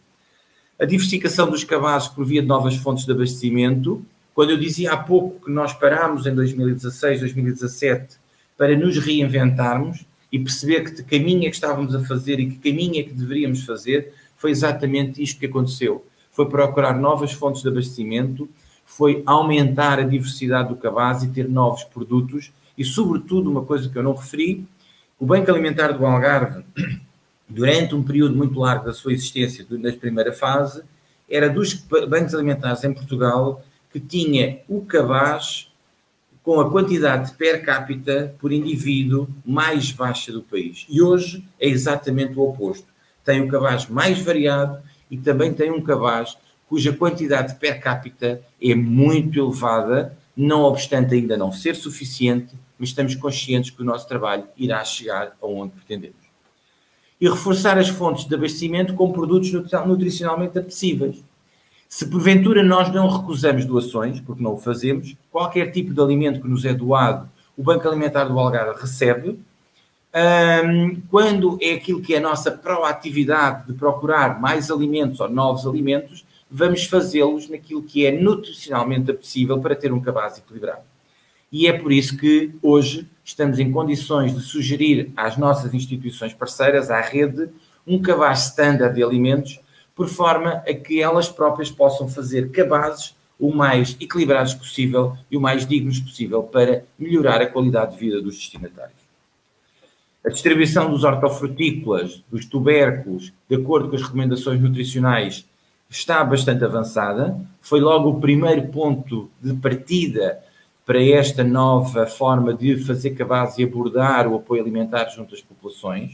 A diversificação dos cabazes por via de novas fontes de abastecimento. Quando eu dizia há pouco que nós parámos em 2016, 2017 para nos reinventarmos e perceber que caminho é que estávamos a fazer e que caminho é que deveríamos fazer, foi exatamente isto que aconteceu. Foi procurar novas fontes de abastecimento, foi aumentar a diversidade do cabaz e ter novos produtos e, sobretudo, uma coisa que eu não referi, o Banco Alimentar do Algarve, durante um período muito largo da sua existência, na primeira fase, era dos bancos alimentares em Portugal que tinha o cabaz com a quantidade per capita por indivíduo mais baixa do país. E hoje é exatamente o oposto. Tem um cabaz mais variado e também tem um cabaz cuja quantidade per capita é muito elevada, não obstante ainda não ser suficiente, mas estamos conscientes que o nosso trabalho irá chegar aonde pretendemos. E reforçar as fontes de abastecimento com produtos nutricionalmente apetecíveis. Se porventura nós não recusamos doações, porque não o fazemos, qualquer tipo de alimento que nos é doado, o Banco Alimentar do Algarve recebe. Quando é aquilo que é a nossa proatividade de procurar mais alimentos ou novos alimentos, vamos fazê-los naquilo que é nutricionalmente possível para ter um cabaz equilibrado. E é por isso que hoje estamos em condições de sugerir às nossas instituições parceiras, à rede, um cabaz standard de alimentos, por forma a que elas próprias possam fazer cabazes o mais equilibrados possível e o mais dignos possível para melhorar a qualidade de vida dos destinatários. A distribuição dos hortofrutícolas, dos tubérculos, de acordo com as recomendações nutricionais, está bastante avançada. Foi logo o primeiro ponto de partida para esta nova forma de fazer cabazes e abordar o apoio alimentar junto às populações.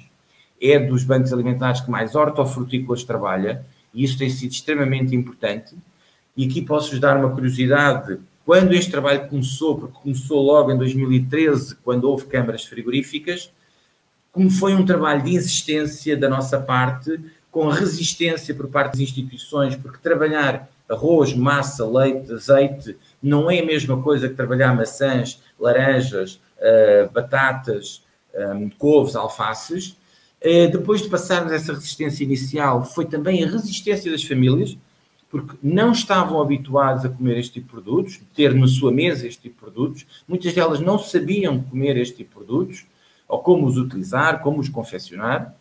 É dos bancos alimentares que mais hortofrutícolas trabalha, e isso tem sido extremamente importante. E aqui posso-vos dar uma curiosidade. Quando este trabalho começou, porque começou logo em 2013, quando houve câmaras frigoríficas, como foi um trabalho de insistência da nossa parte, com resistência por parte das instituições, porque trabalhar arroz, massa, leite, azeite, não é a mesma coisa que trabalhar maçãs, laranjas, batatas, couves, alfaces. Depois de passarmos essa resistência inicial, foi também a resistência das famílias, porque não estavam habituados a comer este tipo de produtos, ter na sua mesa este tipo de produtos. Muitas delas não sabiam comer este tipo de produtos, ou como os utilizar, como os confeccionar.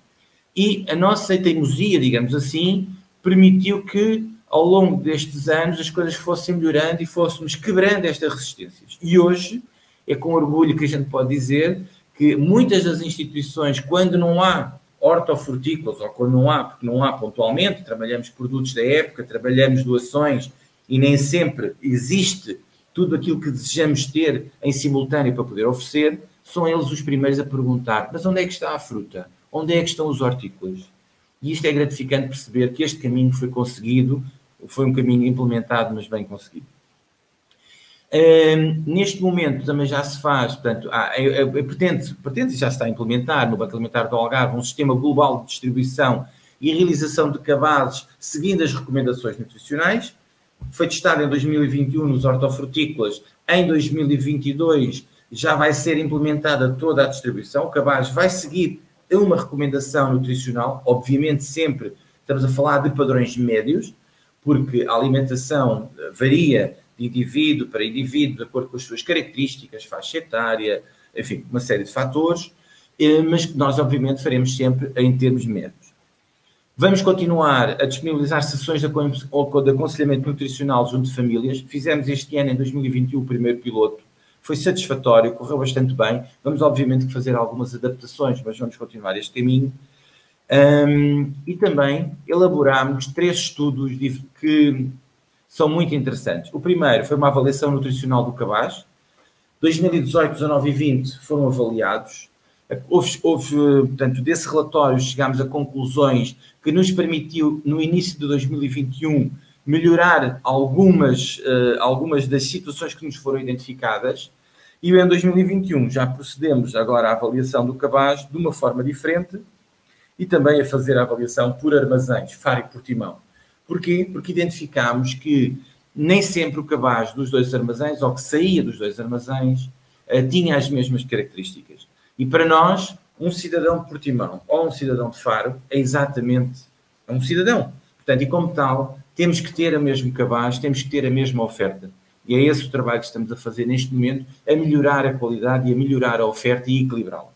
E a nossa teimosia, digamos assim, permitiu que, ao longo destes anos, as coisas fossem melhorando e fôssemos quebrando estas resistências. E hoje, é com orgulho que a gente pode dizer que muitas das instituições, quando não há hortofrutícolas, ou quando não há, porque não há pontualmente, trabalhamos produtos da época, trabalhamos doações e nem sempre existe tudo aquilo que desejamos ter em simultâneo para poder oferecer, são eles os primeiros a perguntar, mas onde é que está a fruta? Onde é que estão os hortícolas? E isto é gratificante perceber que este caminho foi conseguido, foi um caminho implementado, mas bem conseguido. Neste momento também já se faz, portanto, pretende e já se está a implementar no Banco Alimentar do Algarve um sistema global de distribuição e realização de cabazes seguindo as recomendações nutricionais. Foi testado em 2021 nos hortofrutícolas, em 2022 já vai ser implementada toda a distribuição. O cabaz vai seguir uma recomendação nutricional, obviamente sempre estamos a falar de padrões médios, porque a alimentação varia de indivíduo para indivíduo, de acordo com as suas características, faixa etária, enfim, uma série de fatores, mas que nós obviamente faremos sempre em termos médios. Vamos continuar a disponibilizar sessões de aconselhamento nutricional junto de famílias. Fizemos este ano, em 2021, o primeiro piloto. Foi satisfatório, correu bastante bem. Vamos, obviamente, fazer algumas adaptações, mas vamos continuar este caminho. E também elaborámos 3 estudos que são muito interessantes. O primeiro foi uma avaliação nutricional do cabaz. 2018, 19 e 20 foram avaliados. Portanto, desse relatório chegámos a conclusões que nos permitiu, no início de 2021, melhorar algumas das situações que nos foram identificadas, e em 2021 já procedemos agora à avaliação do cabaz de uma forma diferente e também a fazer a avaliação por armazéns, Faro e Portimão. Porquê? Porque identificámos que nem sempre o cabaz dos 2 armazéns, ou que saía dos 2 armazéns, tinha as mesmas características. E para nós, um cidadão de Portimão ou um cidadão de Faro é exatamente um cidadão. Portanto, e como tal, temos que ter o mesmo cabaz, temos que ter a mesma oferta. E é esse o trabalho que estamos a fazer neste momento, a melhorar a qualidade e a melhorar a oferta e equilibrá-la.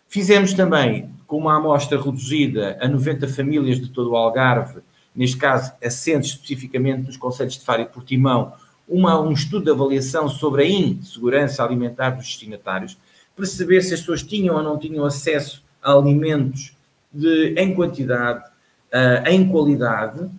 Fizemos também, com uma amostra reduzida a 90 famílias de todo o Algarve, neste caso assentes especificamente nos concelhos de Faro e Portimão, um estudo de avaliação sobre a insegurança alimentar dos destinatários, perceber se as pessoas tinham ou não tinham acesso a alimentos em quantidade, em qualidade,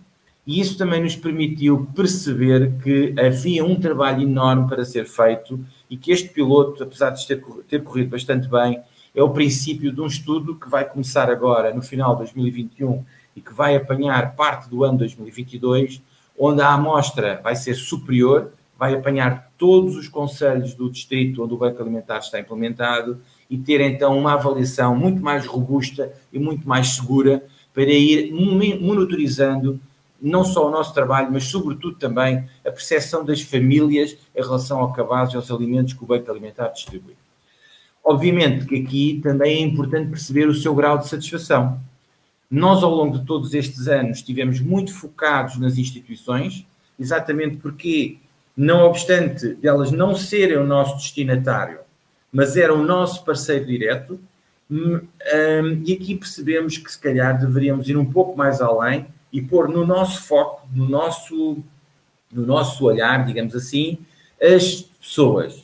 e isso também nos permitiu perceber que havia um trabalho enorme para ser feito e que este piloto, apesar de ter corrido bastante bem, é o princípio de um estudo que vai começar agora no final de 2021 e que vai apanhar parte do ano 2022, onde a amostra vai ser superior, vai apanhar todos os concelhos do distrito onde o Banco Alimentar está implementado e ter então uma avaliação muito mais robusta e muito mais segura para ir monitorizando não só o nosso trabalho, mas sobretudo também a percepção das famílias em relação ao cabaz e aos alimentos que o Banco Alimentar distribui. Obviamente que aqui também é importante perceber o seu grau de satisfação. Nós, ao longo de todos estes anos, estivemos muito focados nas instituições, exatamente porque, não obstante delas não serem o nosso destinatário, mas eram o nosso parceiro direto, e aqui percebemos que, se calhar, deveríamos ir um pouco mais além e pôr no nosso foco, no nosso olhar, digamos assim, as pessoas.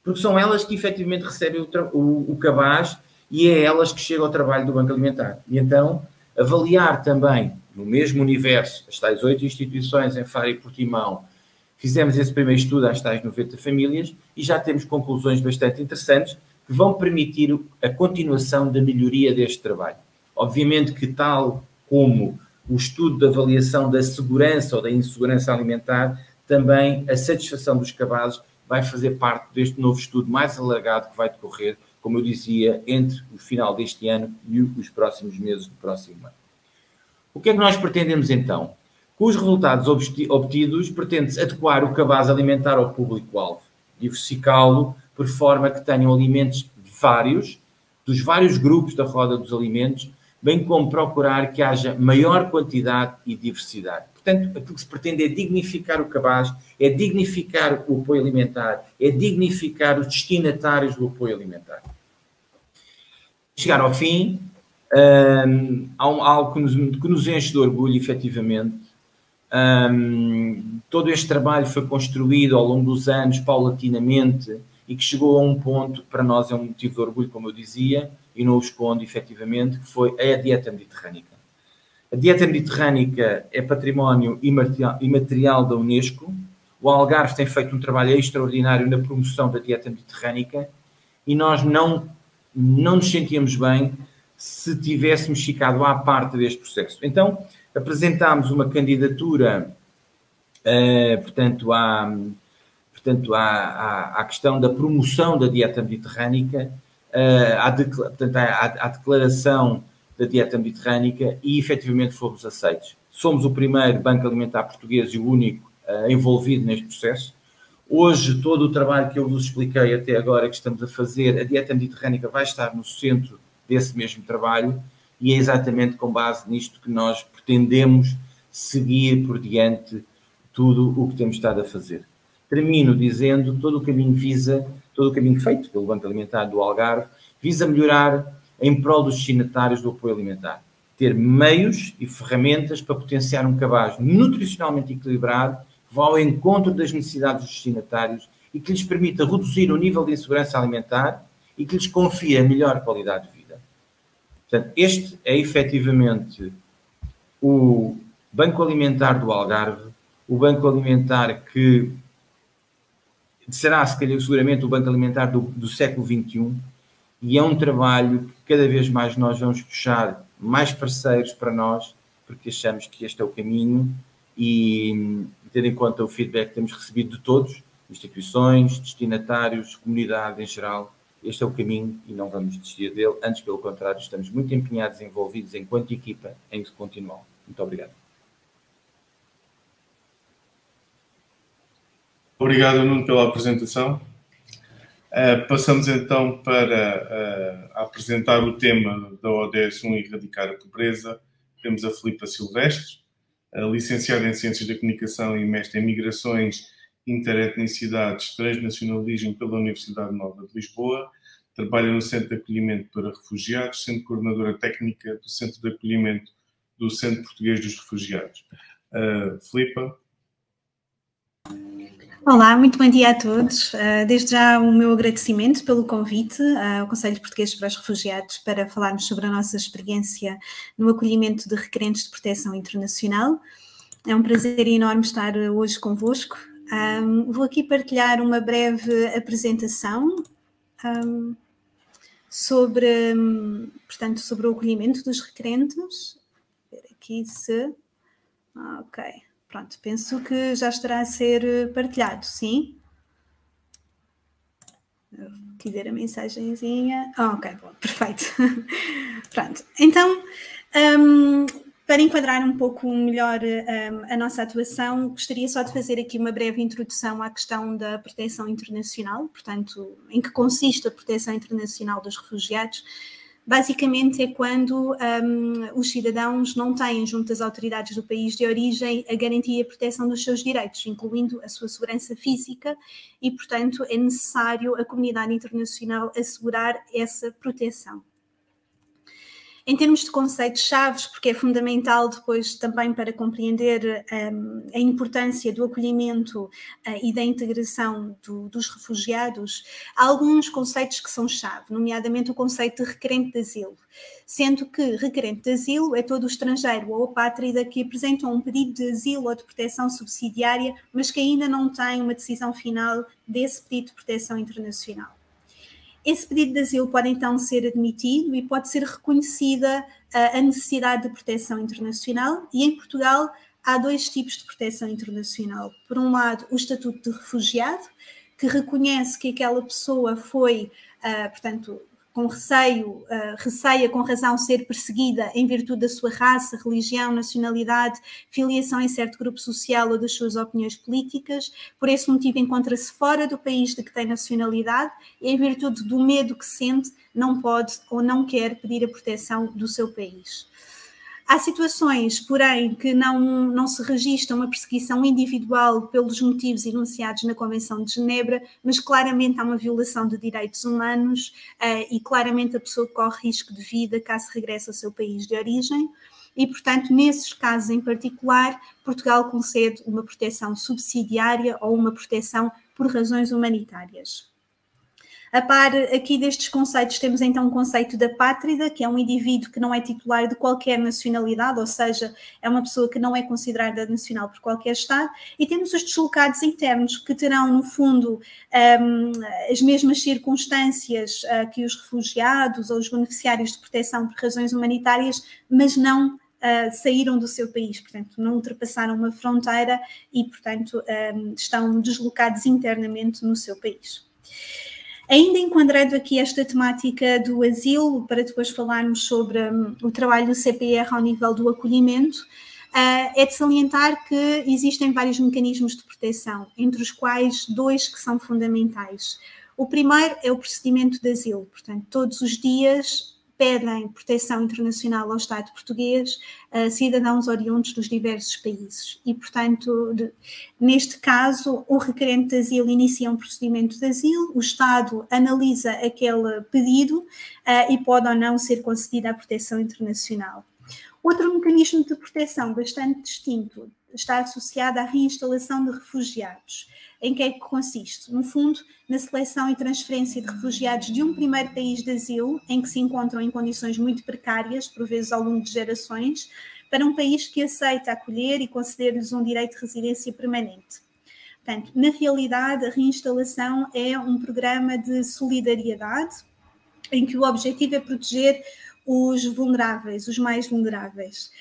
Porque são elas que, efetivamente, recebem o cabaz e é elas que chegam ao trabalho do Banco Alimentar. E, então, avaliar também, no mesmo universo, as tais 8 instituições em Faro e Portimão, fizemos esse primeiro estudo às tais 90 famílias e já temos conclusões bastante interessantes que vão permitir a continuação da melhoria deste trabalho. Obviamente que, tal como o estudo de avaliação da segurança ou da insegurança alimentar, também a satisfação dos cabazes vai fazer parte deste novo estudo mais alargado que vai decorrer, como eu dizia, entre o final deste ano e os próximos meses do próximo ano. O que é que nós pretendemos então? Com os resultados obtidos, pretende-se adequar o cabaz alimentar ao público-alvo, diversificá-lo por forma que tenham alimentos vários, dos vários grupos da roda dos alimentos, bem como procurar que haja maior quantidade e diversidade. Portanto, aquilo que se pretende é dignificar o cabaz, é dignificar o apoio alimentar, é dignificar os destinatários do apoio alimentar. Chegar ao fim, há algo que nos enche de orgulho, efetivamente. Todo este trabalho foi construído ao longo dos anos, paulatinamente, e que chegou a um ponto que para nós é um motivo de orgulho, como eu dizia, e não o escondo, efetivamente, que foi a dieta mediterrânica. A dieta mediterrânica é património imaterial da Unesco. O Algarve tem feito um trabalho extraordinário na promoção da dieta mediterrânica e nós não nos sentíamos bem se tivéssemos ficado à parte deste processo. Então, apresentámos uma candidatura, à questão da promoção da dieta mediterrânica, à declaração da dieta mediterrânica e, efetivamente, fomos aceitos. Somos o primeiro banco alimentar português e o único envolvido neste processo. Hoje, todo o trabalho que eu vos expliquei até agora que estamos a fazer, a dieta mediterrânica vai estar no centro desse mesmo trabalho e é exatamente com base nisto que nós pretendemos seguir por diante tudo o que temos estado a fazer. Termino dizendo que todo o caminho feito pelo Banco Alimentar do Algarve visa melhorar em prol dos destinatários do apoio alimentar. Ter meios e ferramentas para potenciar um cabaz nutricionalmente equilibrado, que vá ao encontro das necessidades dos destinatários e que lhes permita reduzir o nível de insegurança alimentar e que lhes confie a melhor qualidade de vida. Portanto, este é efetivamente o Banco Alimentar do Algarve, o Banco Alimentar que será, se calhar, seguramente o Banco Alimentar do século XXI, e é um trabalho que cada vez mais nós vamos puxar mais parceiros para nós, porque achamos que este é o caminho e tendo em conta o feedback que temos recebido de todos, instituições, destinatários, comunidade em geral, este é o caminho e não vamos desistir dele, antes pelo contrário, estamos muito empenhados e envolvidos enquanto equipa em continuar. Muito obrigado. Obrigado, Nuno, pela apresentação. Passamos então para apresentar o tema da ODS 1, Erradicar a Pobreza. Temos a Filipa Silvestre, licenciada em Ciências da Comunicação e mestre em Migrações, Interetnicidades, Transnacionalismo pela Universidade Nova de Lisboa. Trabalha no Centro de Acolhimento para Refugiados, sendo coordenadora técnica do Centro de Acolhimento do Centro Português dos Refugiados. Filipa. Olá, muito bom dia a todos. Desde já o meu agradecimento pelo convite ao Conselho Português para os Refugiados para falarmos sobre a nossa experiência no acolhimento de requerentes de proteção internacional. É um prazer enorme estar hoje convosco. Vou aqui partilhar uma breve apresentação sobre o acolhimento dos requerentes. Vou ver aqui se... Ok. Pronto, penso que já estará a ser partilhado, sim? Vou aqui ver a mensagenzinha. Ok, bom, perfeito. Pronto, então, para enquadrar um pouco melhor a nossa atuação, gostaria só de fazer aqui uma breve introdução à questão da proteção internacional, portanto, em que consiste a proteção internacional dos refugiados. Basicamente é quando os cidadãos não têm junto às autoridades do país de origem a garantia e a proteção dos seus direitos, incluindo a sua segurança física e, portanto, é necessário a comunidade internacional assegurar essa proteção. Em termos de conceitos chaves, porque é fundamental depois também para compreender a importância do acolhimento e da integração dos refugiados, há alguns conceitos que são chave, nomeadamente o conceito de requerente de asilo, sendo que requerente de asilo é todo o estrangeiro ou apátrida que apresenta um pedido de asilo ou de proteção subsidiária, mas que ainda não tem uma decisão final desse pedido de proteção internacional. Esse pedido de asilo pode então ser admitido e pode ser reconhecida a necessidade de proteção internacional, e em Portugal há dois tipos de proteção internacional. Por um lado, o estatuto de refugiado, que reconhece que aquela pessoa foi, portanto, com receio, receia com razão ser perseguida em virtude da sua raça, religião, nacionalidade, filiação em certo grupo social ou das suas opiniões políticas. Por esse motivo encontra-se fora do país de que tem nacionalidade e, em virtude do medo que sente, não pode ou não quer pedir a proteção do seu país. Há situações, porém, que não se registra uma perseguição individual pelos motivos enunciados na Convenção de Genebra, mas claramente há uma violação de direitos humanos e claramente a pessoa corre risco de vida caso regresse ao seu país de origem. E, portanto, nesses casos em particular, Portugal concede uma proteção subsidiária ou uma proteção por razões humanitárias. A par aqui destes conceitos temos então o conceito da apátrida, que é um indivíduo que não é titular de qualquer nacionalidade, ou seja, é uma pessoa que não é considerada nacional por qualquer Estado, e temos os deslocados internos, que terão, no fundo, as mesmas circunstâncias que os refugiados ou os beneficiários de proteção por razões humanitárias, mas não saíram do seu país, portanto, não ultrapassaram uma fronteira e, portanto, estão deslocados internamente no seu país. Ainda enquadrando aqui esta temática do asilo, para depois falarmos sobre o trabalho do CPR ao nível do acolhimento, é de salientar que existem vários mecanismos de proteção, entre os quais dois que são fundamentais. O primeiro é o procedimento de asilo, portanto, todos os dias pedem proteção internacional ao Estado português cidadãos oriundos dos diversos países. E, portanto, neste caso, o requerente de asilo inicia um procedimento de asilo, o Estado analisa aquele pedido e pode ou não ser concedida a proteção internacional. Outro mecanismo de proteção bastante distinto está associado à reinstalação de refugiados. Em que é que consiste? No fundo, na seleção e transferência de refugiados de um primeiro país de asilo, em que se encontram em condições muito precárias, por vezes ao longo de gerações, para um país que aceita acolher e conceder-lhes um direito de residência permanente. Portanto, na realidade, a reinstalação é um programa de solidariedade, em que o objetivo é proteger os vulneráveis, os mais vulneráveis.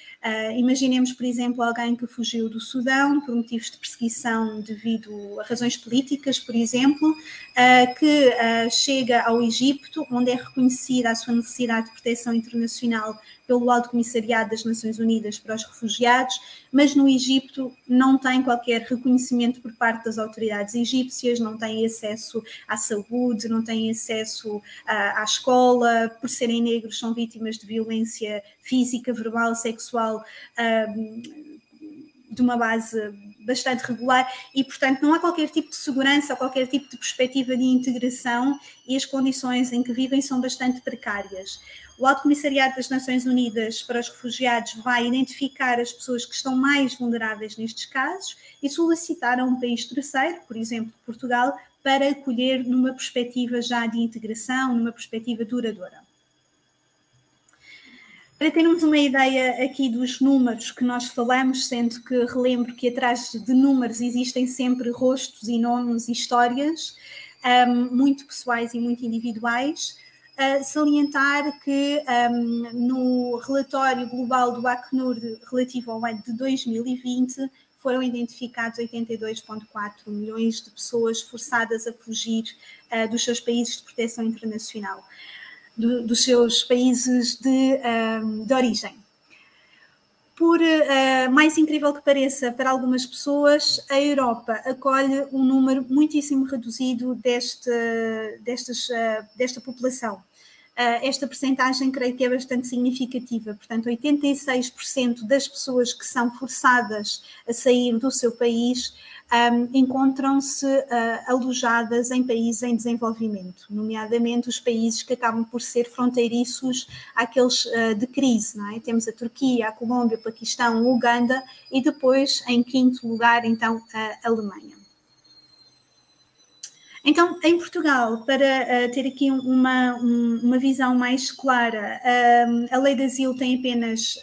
Imaginemos, por exemplo, alguém que fugiu do Sudão por motivos de perseguição devido a razões políticas, por exemplo, que chega ao Egito, onde é reconhecida a sua necessidade de proteção internacional pelo Alto Comissariado das Nações Unidas para os Refugiados, mas no Egito não tem qualquer reconhecimento por parte das autoridades egípcias, não tem acesso à saúde, não tem acesso à escola, por serem negros são vítimas de violência física, verbal, sexual, de uma base bastante regular e, portanto, não há qualquer tipo de segurança ou qualquer tipo de perspectiva de integração e as condições em que vivem são bastante precárias. O Alto Comissariado das Nações Unidas para os Refugiados vai identificar as pessoas que estão mais vulneráveis nestes casos e solicitar a um país terceiro, por exemplo, Portugal, para acolher numa perspectiva já de integração, numa perspectiva duradoura. Para termos uma ideia aqui dos números que nós falamos, sendo que relembro que atrás de números existem sempre rostos e nomes e histórias, muito pessoais e muito individuais, salientar que no relatório global do Acnur relativo ao ano de 2020 foram identificados 82,4 milhões de pessoas forçadas a fugir dos seus países de proteção internacional, dos seus países de origem. Por mais incrível que pareça para algumas pessoas, a Europa acolhe um número muitíssimo reduzido desta população. esta percentagem creio que é bastante significativa. Portanto, 86% das pessoas que são forçadas a sair do seu país encontram-se alojadas em países em desenvolvimento, nomeadamente os países que acabam por ser fronteiriços àqueles de crise, não é? Temos a Turquia, a Colômbia, o Paquistão, o Uganda e depois, em quinto lugar, então, a Alemanha. Então, em Portugal, para ter aqui uma visão mais clara, a lei de asilo tem apenas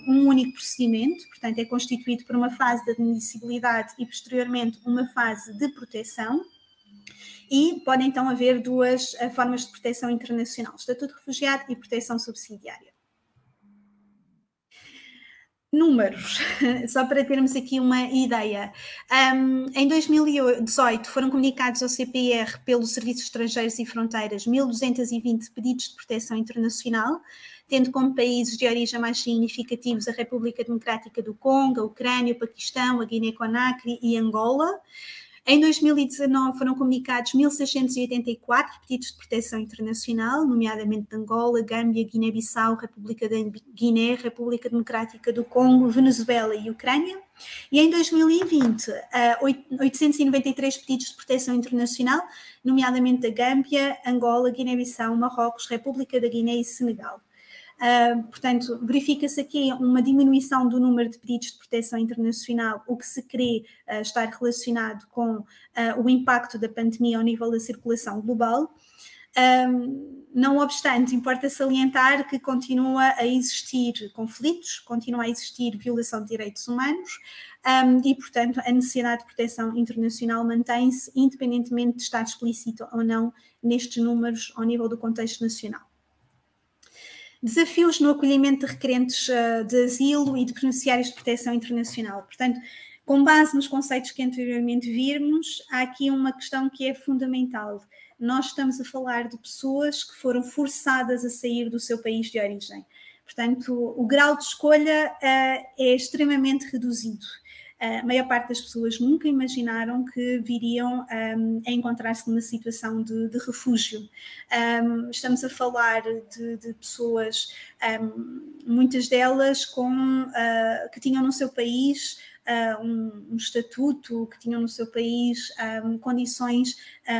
um único procedimento, portanto é constituído por uma fase de admissibilidade e posteriormente uma fase de proteção, e podem então haver duas formas de proteção internacional, estatuto de refugiado e proteção subsidiária. Números, só para termos aqui uma ideia. Em 2018 foram comunicados ao CPR pelos Serviços Estrangeiros e Fronteiras 1.220 pedidos de proteção internacional, tendo como países de origem mais significativos a República Democrática do Congo, a Ucrânia, o Paquistão, a Guiné-Conakry e Angola. Em 2019 foram comunicados 1.684 pedidos de proteção internacional, nomeadamente de Angola, Gâmbia, Guiné-Bissau, República da Guiné, República Democrática do Congo, Venezuela e Ucrânia. E em 2020, 893 pedidos de proteção internacional, nomeadamente da Gâmbia, Angola, Guiné-Bissau, Marrocos, República da Guiné e Senegal. Portanto, verifica-se aqui uma diminuição do número de pedidos de proteção internacional, o que se crê estar relacionado com o impacto da pandemia ao nível da circulação global. Não obstante, importa salientar que continua a existir conflitos, continua a existir violação de direitos humanos e, portanto, a necessidade de proteção internacional mantém-se, independentemente de estar explícito ou não nestes números ao nível do contexto nacional. Desafios no acolhimento de requerentes de asilo e de beneficiários de proteção internacional. Portanto, com base nos conceitos que anteriormente vimos, há aqui uma questão que é fundamental. Nós estamos a falar de pessoas que foram forçadas a sair do seu país de origem. Portanto, o grau de escolha é extremamente reduzido. A maior parte das pessoas nunca imaginaram que viriam a encontrar-se numa situação de refúgio. Estamos a falar de pessoas, muitas delas que tinham no seu país um estatuto, que tinham no seu país condições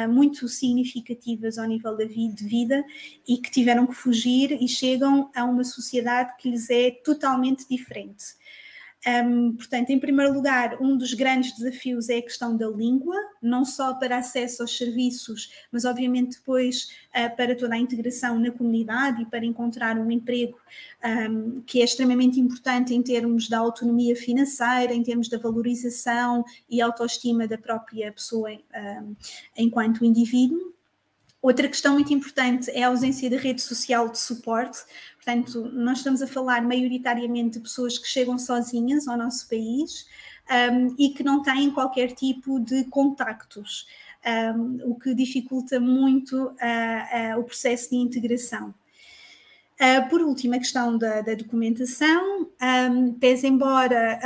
muito significativas ao nível de vida e que tiveram que fugir e chegam a uma sociedade que lhes é totalmente diferente. Portanto, em primeiro lugar, um dos grandes desafios é a questão da língua, não só para acesso aos serviços, mas obviamente depois para toda a integração na comunidade e para encontrar um emprego que é extremamente importante em termos da autonomia financeira, em termos da valorização e autoestima da própria pessoa enquanto indivíduo. Outra questão muito importante é a ausência da rede social de suporte. Portanto, nós estamos a falar maioritariamente de pessoas que chegam sozinhas ao nosso país e que não têm qualquer tipo de contactos, o que dificulta muito o processo de integração. Por último, a questão da documentação, pese embora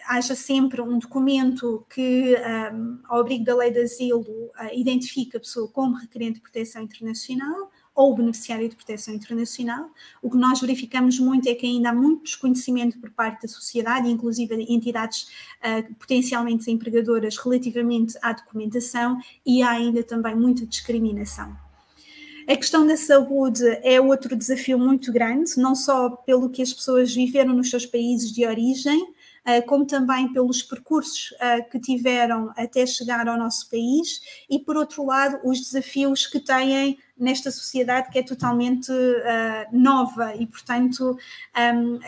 haja sempre um documento que, ao abrigo da lei de asilo, identifica a pessoa como requerente de proteção internacional ou beneficiário de proteção internacional. O que nós verificamos muito é que ainda há muito desconhecimento por parte da sociedade, inclusive de entidades potencialmente empregadoras, relativamente à documentação, e há ainda também muita discriminação. A questão da saúde é outro desafio muito grande, não só pelo que as pessoas viveram nos seus países de origem, como também pelos percursos que tiveram até chegar ao nosso país e, por outro lado, os desafios que têm nesta sociedade que é totalmente nova e, portanto,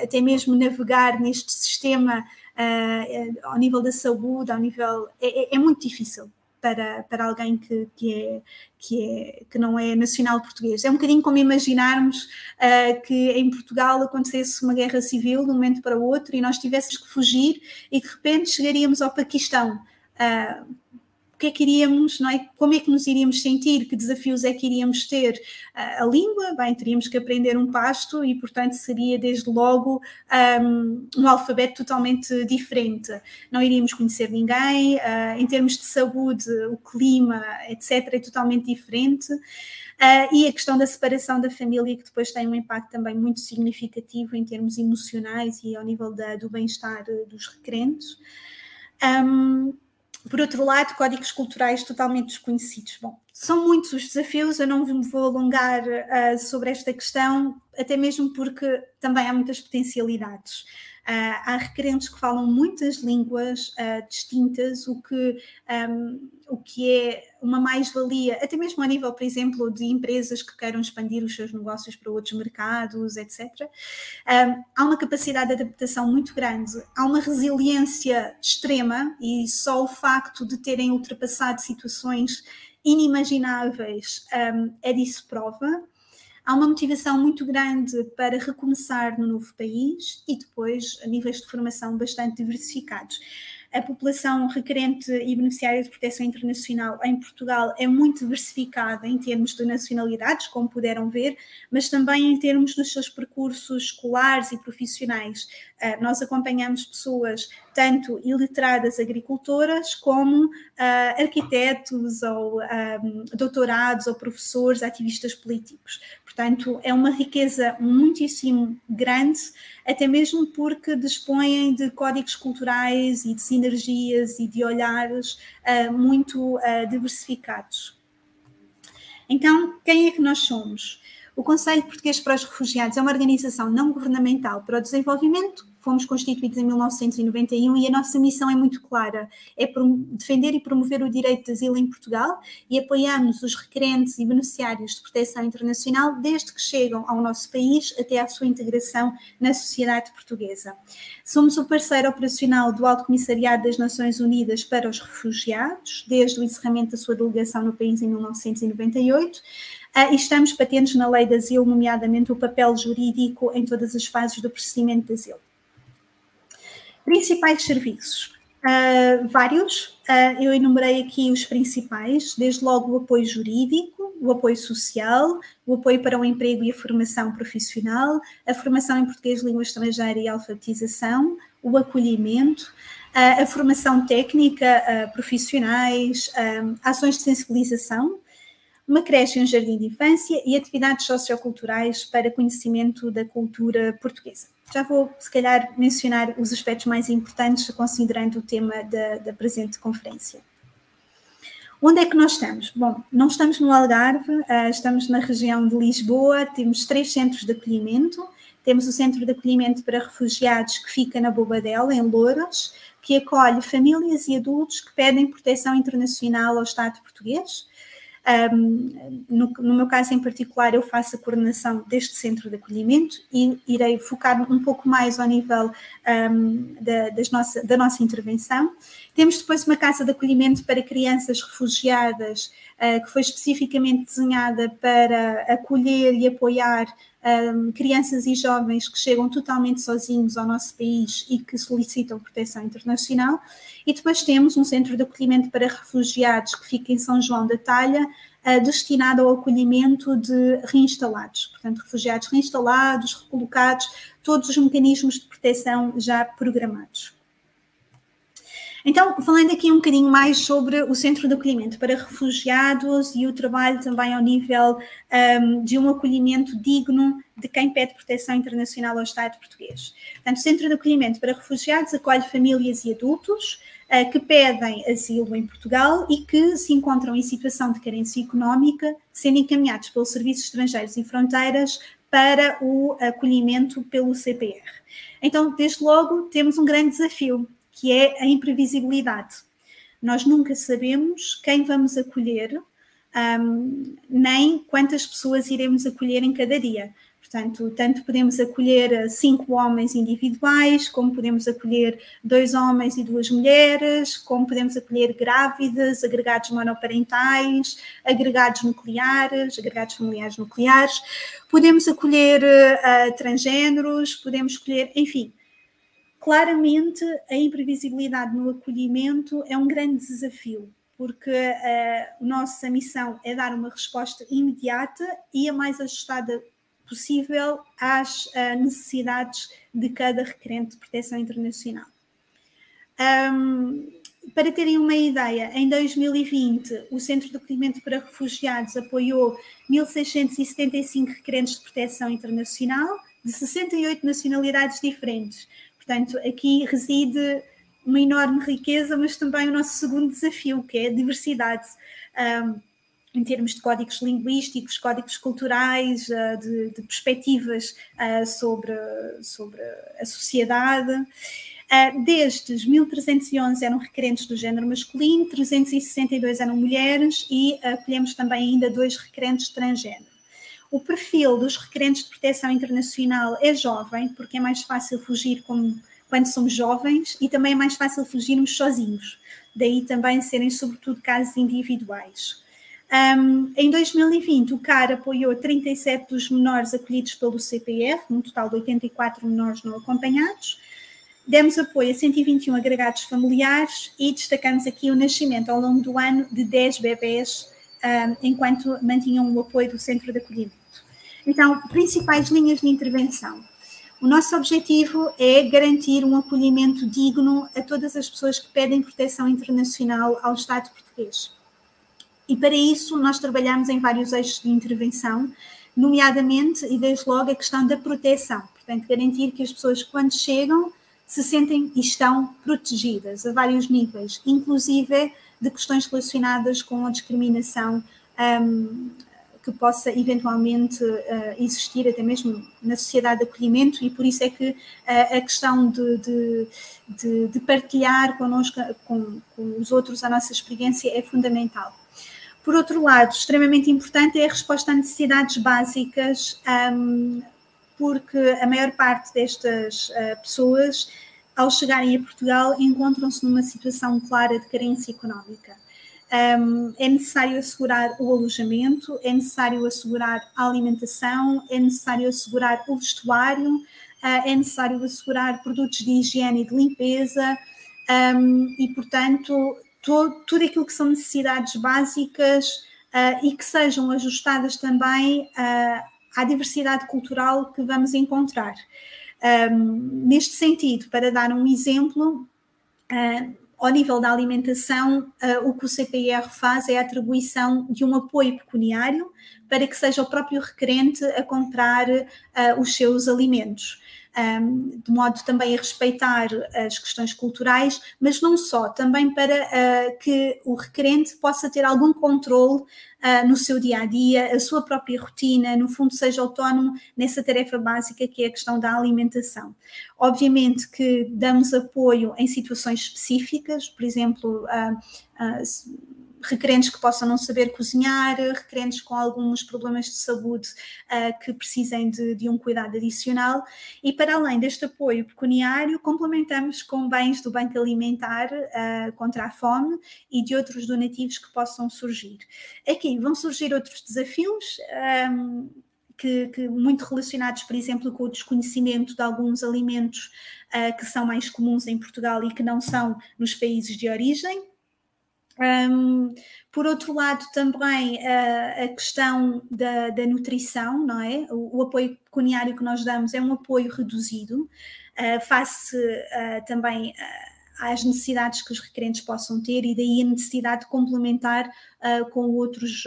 até mesmo navegar neste sistema ao nível da saúde, é muito difícil para alguém que não é nacional português. É um bocadinho como imaginarmos que em Portugal acontecesse uma guerra civil de um momento para o outro e nós tivéssemos que fugir e de repente chegaríamos ao Paquistão. que é que iríamos, não é? Como é que nos iríamos sentir, que desafios é que iríamos ter? A língua, bem, teríamos que aprender um pasto e, portanto, seria desde logo um alfabeto totalmente diferente. Não iríamos conhecer ninguém, em termos de saúde, o clima, etc., é totalmente diferente. E a questão da separação da família, que depois tem um impacto também muito significativo em termos emocionais e ao nível do bem-estar dos requerentes. Por outro lado, códigos culturais totalmente desconhecidos. Bom, são muitos os desafios, eu não me vou alongar sobre esta questão, até mesmo porque também há muitas potencialidades. Há requerentes que falam muitas línguas distintas, o que é uma mais-valia, até mesmo a nível, por exemplo, de empresas que queiram expandir os seus negócios para outros mercados, etc. Há uma capacidade de adaptação muito grande, há uma resiliência extrema e só o facto de terem ultrapassado situações inimagináveis é disso prova. Há uma motivação muito grande para recomeçar no novo país e depois níveis de formação bastante diversificados. A população requerente e beneficiária de proteção internacional em Portugal é muito diversificada em termos de nacionalidades, como puderam ver, mas também em termos dos seus percursos escolares e profissionais. Nós acompanhamos pessoas tanto iliteradas agricultoras como arquitetos ou doutorados ou professores, ativistas políticos. Portanto, é uma riqueza muitíssimo grande, até mesmo porque dispõem de códigos culturais e de sinergias e de olhares muito diversificados. Então, quem é que nós somos? O Conselho Português para os Refugiados é uma organização não governamental para o desenvolvimento. Fomos constituídos em 1991 e a nossa missão é muito clara, é defender e promover o direito de asilo em Portugal e apoiamos os requerentes e beneficiários de proteção internacional desde que chegam ao nosso país até à sua integração na sociedade portuguesa. Somos o parceiro operacional do Alto Comissariado das Nações Unidas para os Refugiados, desde o encerramento da sua delegação no país em 1998, e estamos patentes na lei de asilo, nomeadamente o papel jurídico em todas as fases do procedimento de asilo. Principais serviços, vários, eu enumerei aqui os principais, desde logo o apoio jurídico, o apoio social, o apoio para o emprego e a formação profissional, a formação em português, língua estrangeira e alfabetização, o acolhimento, a formação técnica, profissionais, ações de sensibilização, uma creche e um jardim de infância e atividades socioculturais para conhecimento da cultura portuguesa. Já vou, se calhar, mencionar os aspectos mais importantes, considerando o tema da presente conferência. Onde é que nós estamos? Bom, não estamos no Algarve, estamos na região de Lisboa, temos 3 centros de acolhimento. Temos o Centro de Acolhimento para Refugiados, que fica na Bobadela, em Louros, que acolhe famílias e adultos que pedem proteção internacional ao Estado português. No meu caso em particular, eu faço a coordenação deste centro de acolhimento e irei focar um pouco mais ao nível da nossa intervenção. Temos depois uma casa de acolhimento para crianças refugiadas, que foi especificamente desenhada para acolher e apoiar crianças e jovens que chegam totalmente sozinhos ao nosso país e que solicitam proteção internacional. E depois temos um centro de acolhimento para refugiados que fica em São João da Talha, destinado ao acolhimento de reinstalados, portanto, refugiados reinstalados, recolocados, todos os mecanismos de proteção já programados. Então, falando aqui um bocadinho mais sobre o Centro de Acolhimento para Refugiados e o trabalho também ao nível de um acolhimento digno de quem pede proteção internacional ao Estado português. Portanto, o Centro de Acolhimento para Refugiados acolhe famílias e adultos que pedem asilo em Portugal e que se encontram em situação de carência económica, sendo encaminhados pelo Serviço de Estrangeiros e Fronteiras para o acolhimento pelo CPR. Então, desde logo, temos um grande desafio, que é a imprevisibilidade. Nós nunca sabemos quem vamos acolher, nem quantas pessoas iremos acolher em cada dia. Portanto, tanto podemos acolher 5 homens individuais, como podemos acolher 2 homens e 2 mulheres, como podemos acolher grávidas, agregados monoparentais, agregados nucleares, agregados familiares nucleares. Podemos acolher transgêneros, podemos escolher, enfim. Claramente, a imprevisibilidade no acolhimento é um grande desafio, porque a nossa missão é dar uma resposta imediata e a mais ajustada possível às necessidades de cada requerente de proteção internacional. Para terem uma ideia, em 2020, o Centro de Acolhimento para Refugiados apoiou 1.675 requerentes de proteção internacional de 68 nacionalidades diferentes. Portanto, aqui reside uma enorme riqueza, mas também o nosso segundo desafio, que é a diversidade, em termos de códigos linguísticos, códigos culturais, de perspectivas sobre a sociedade. Destes, 1.311 eram requerentes do género masculino, 362 eram mulheres e acolhemos também ainda 2 requerentes transgênero. O perfil dos requerentes de proteção internacional é jovem, porque é mais fácil fugir quando somos jovens e também é mais fácil fugirmos sozinhos. Daí também serem, sobretudo, casos individuais. Em 2020, o CAR apoiou 37 dos menores acolhidos pelo CPR, num total de 84 menores não acompanhados. Demos apoio a 121 agregados familiares e destacamos aqui o nascimento ao longo do ano de 10 bebés, enquanto mantinham o apoio do Centro de Acolhimento. Então, principais linhas de intervenção. O nosso objetivo é garantir um acolhimento digno a todas as pessoas que pedem proteção internacional ao Estado português. E para isso nós trabalhamos em vários eixos de intervenção, nomeadamente e desde logo a questão da proteção. Portanto, garantir que as pessoas quando chegam se sentem e estão protegidas a vários níveis, inclusive de questões relacionadas com a discriminação que possa eventualmente existir até mesmo na sociedade de acolhimento, e por isso é que a questão de partilhar connosco, com os outros a nossa experiência é fundamental. Por outro lado, extremamente importante é a resposta a necessidades básicas, porque a maior parte destas pessoas, ao chegarem a Portugal, encontram-se numa situação clara de carência económica. É necessário assegurar o alojamento, é necessário assegurar a alimentação, é necessário assegurar o vestuário, é necessário assegurar produtos de higiene e de limpeza, e, portanto, tudo aquilo que são necessidades básicas e que sejam ajustadas também à diversidade cultural que vamos encontrar. Neste sentido, para dar um exemplo, ao nível da alimentação, o que o CPR faz é a atribuição de um apoio pecuniário para que seja o próprio requerente a comprar os seus alimentos. De modo também a respeitar as questões culturais, mas não só, também para que o requerente possa ter algum controle no seu dia-a-dia, a sua própria rotina, no fundo seja autónomo nessa tarefa básica que é a questão da alimentação. Obviamente que damos apoio em situações específicas, por exemplo, requerentes que possam não saber cozinhar, requerentes com alguns problemas de saúde que precisem de um cuidado adicional, e para além deste apoio pecuniário, complementamos com bens do Banco Alimentar contra a fome e de outros donativos que possam surgir. Aqui vão surgir outros desafios, que muito relacionados, por exemplo, com o desconhecimento de alguns alimentos que são mais comuns em Portugal e que não são nos países de origem. Por outro lado, também a questão da nutrição, não é? O apoio pecuniário que nós damos é um apoio reduzido, face também às necessidades que os requerentes possam ter, e daí a necessidade de complementar com outros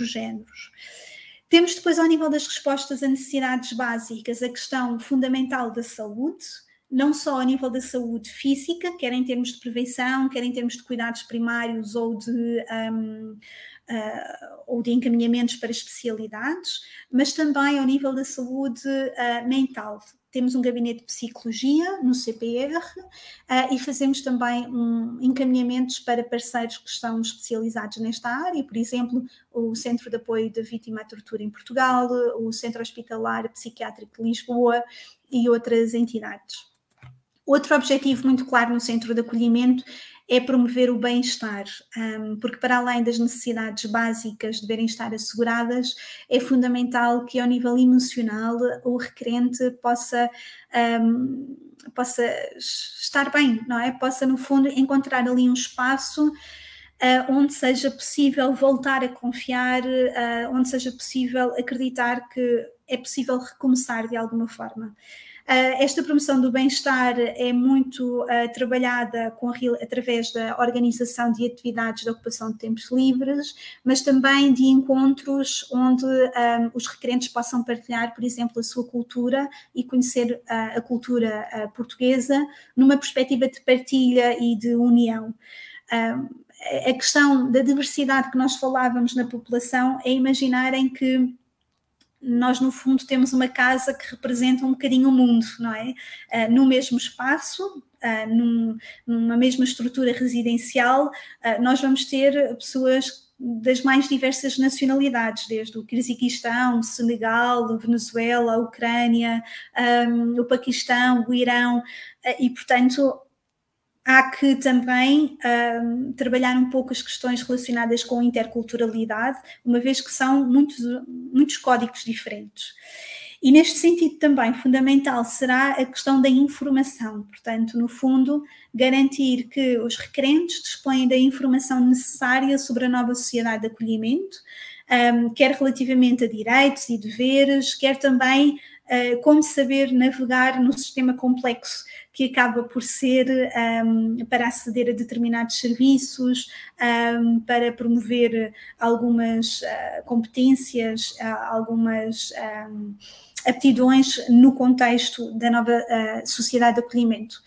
géneros. Temos depois, ao nível das respostas a necessidades básicas, a questão fundamental da saúde, não só a nível da saúde física, quer em termos de prevenção, quer em termos de cuidados primários ou de encaminhamentos para especialidades, mas também ao nível da saúde mental. Temos um gabinete de psicologia no CPR e fazemos também encaminhamentos para parceiros que estão especializados nesta área, por exemplo, o Centro de Apoio da Vítima à Tortura em Portugal, o Centro Hospitalar Psiquiátrico de Lisboa e outras entidades. Outro objetivo muito claro no Centro de Acolhimento é promover o bem-estar, porque para além das necessidades básicas deverem estar asseguradas, é fundamental que ao nível emocional o requerente possa estar bem, não é? Possa, no fundo, encontrar ali um espaço onde seja possível voltar a confiar, onde seja possível acreditar que é possível recomeçar de alguma forma. Esta promoção do bem-estar é muito trabalhada através da organização de atividades de ocupação de tempos livres, mas também de encontros onde os requerentes possam partilhar, por exemplo, a sua cultura e conhecer a cultura portuguesa numa perspectiva de partilha e de união. A questão da diversidade que nós falávamos na população é imaginarem que nós, no fundo, temos uma casa que representa um bocadinho o mundo, não é? No mesmo espaço, numa mesma estrutura residencial, nós vamos ter pessoas das mais diversas nacionalidades, desde o Quirguistão, o Senegal, a Venezuela, a Ucrânia, o Paquistão, o Irão, e, portanto, há que também trabalhar um pouco as questões relacionadas com a interculturalidade, uma vez que são muitos códigos diferentes. E neste sentido também fundamental será a questão da informação, portanto, no fundo, garantir que os requerentes dispõem da informação necessária sobre a nova sociedade de acolhimento, quer relativamente a direitos e deveres, quer também como saber navegar no sistema complexo que acaba por ser para aceder a determinados serviços, para promover algumas competências, algumas aptidões no contexto da nova sociedade de acolhimento.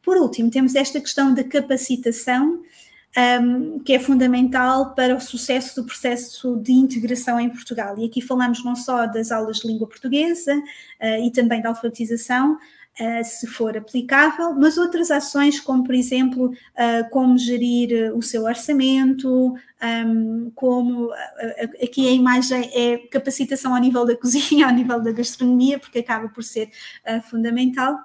Por último, temos esta questão da capacitação, que é fundamental para o sucesso do processo de integração em Portugal. E aqui falamos não só das aulas de língua portuguesa e também da alfabetização, se for aplicável, mas outras ações como, por exemplo, como gerir o seu orçamento, como aqui a imagem é capacitação ao nível da cozinha, ao nível da gastronomia, porque acaba por ser fundamental,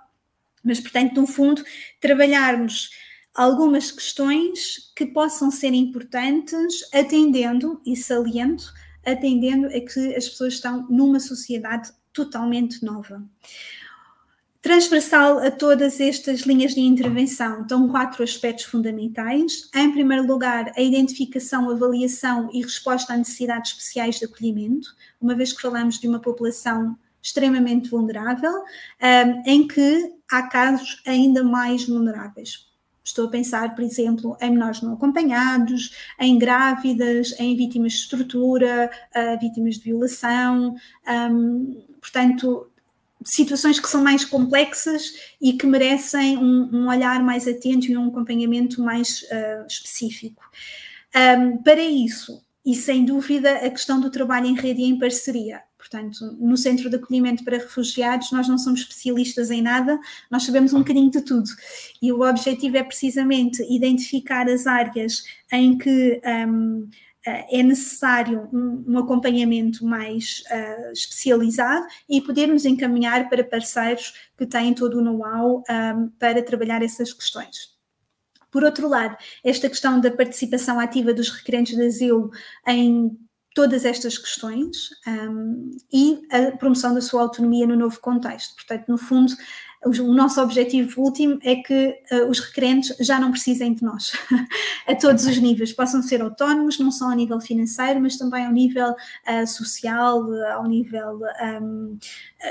mas, portanto, no fundo, trabalharmos algumas questões que possam ser importantes, atendendo, e saliento, atendendo a que as pessoas estão numa sociedade totalmente nova. Transversal a todas estas linhas de intervenção estão 4 aspectos fundamentais. Em primeiro lugar, a identificação, avaliação e resposta a necessidades especiais de acolhimento, uma vez que falamos de uma população extremamente vulnerável, em que há casos ainda mais vulneráveis. Estou a pensar, por exemplo, em menores não acompanhados, em grávidas, em vítimas de tortura, vítimas de violação, portanto, situações que são mais complexas e que merecem um olhar mais atento e um acompanhamento mais específico. Para isso, e sem dúvida, a questão do trabalho em rede e em parceria. Portanto, no Centro de Acolhimento para Refugiados, nós não somos especialistas em nada, nós sabemos um bocadinho de tudo. E o objetivo é precisamente identificar as áreas em que é necessário um acompanhamento mais especializado e podermos encaminhar para parceiros que têm todo o know-how para trabalhar essas questões. Por outro lado, esta questão da participação ativa dos requerentes de asilo em todas estas questões e a promoção da sua autonomia no novo contexto. Portanto, no fundo, o nosso objetivo último é que os requerentes já não precisem de nós, a todos os níveis, possam ser autónomos, não só ao nível financeiro, mas também ao nível social, ao nível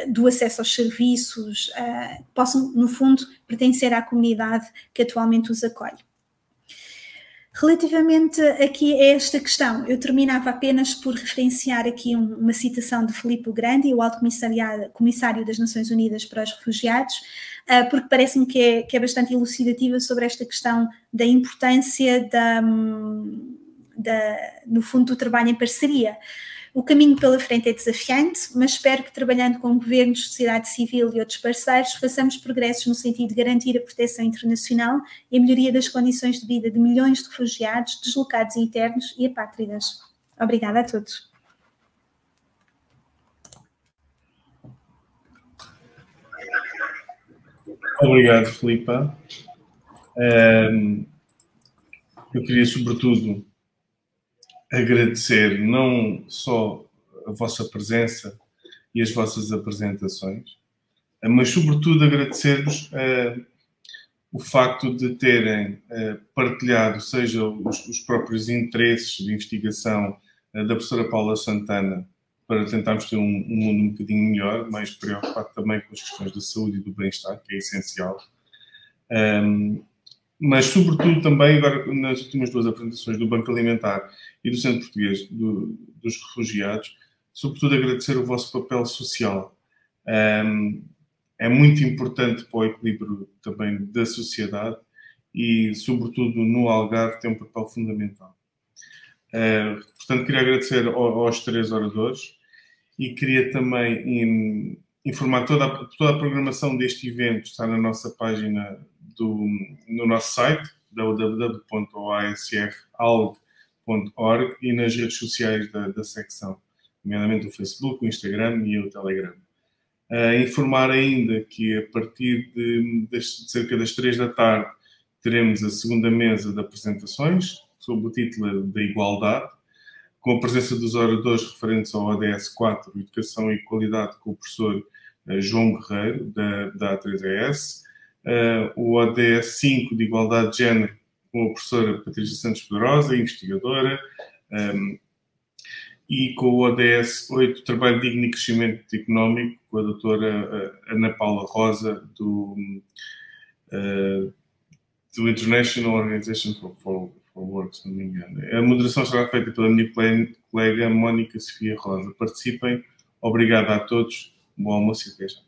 do acesso aos serviços, possam, no fundo, pertencer à comunidade que atualmente os acolhe. Relativamente aqui a esta questão, eu terminava apenas por referenciar aqui uma citação de Filippo Grandi, o Alto Comissário das Nações Unidas para os Refugiados, porque parece-me que é bastante elucidativa sobre esta questão da importância, no fundo, do trabalho em parceria. O caminho pela frente é desafiante, mas espero que, trabalhando com governos, sociedade civil e outros parceiros, façamos progressos no sentido de garantir a proteção internacional e a melhoria das condições de vida de milhões de refugiados, deslocados internos e apátridas. Obrigada a todos. Obrigado, Filipa. Eu queria, sobretudo, agradecer não só a vossa presença e as vossas apresentações, mas, sobretudo, agradecer-vos o facto de terem partilhado, seja os próprios interesses de investigação da professora Paula Santana, para tentarmos ter um mundo um bocadinho melhor, mais preocupado também com as questões da saúde e do bem-estar, que é essencial. Mas, sobretudo, também, agora, nas últimas 2 apresentações do Banco Alimentar e do Centro Português dos Refugiados, sobretudo agradecer o vosso papel social. É muito importante para o equilíbrio também da sociedade e, sobretudo, no Algarve, tem um papel fundamental. Portanto, queria agradecer aos 3 oradores e queria também informar toda a programação deste evento está na nossa página no nosso site www.oasralg.org e nas redes sociais da secção, nomeadamente o Facebook, o Instagram e o Telegram. Informar ainda que a partir de cerca das 3 da tarde teremos a segunda mesa de apresentações sob o título da Igualdade, com a presença dos oradores referentes ao ODS 4, Educação e Qualidade, com o professor João Guerreiro, da A3ES, o ODS 5 de Igualdade de Género, com a professora Patrícia Santos Pedrosa, investigadora, e com o ODS 8, Trabalho Digno e Crescimento Económico, com a doutora Ana Paula Rosa, do International Organization for Work, se não me engano. A moderação será feita pela minha colega Mónica Sofia Rosa. Participem. Obrigado a todos. Bom almoço e até já.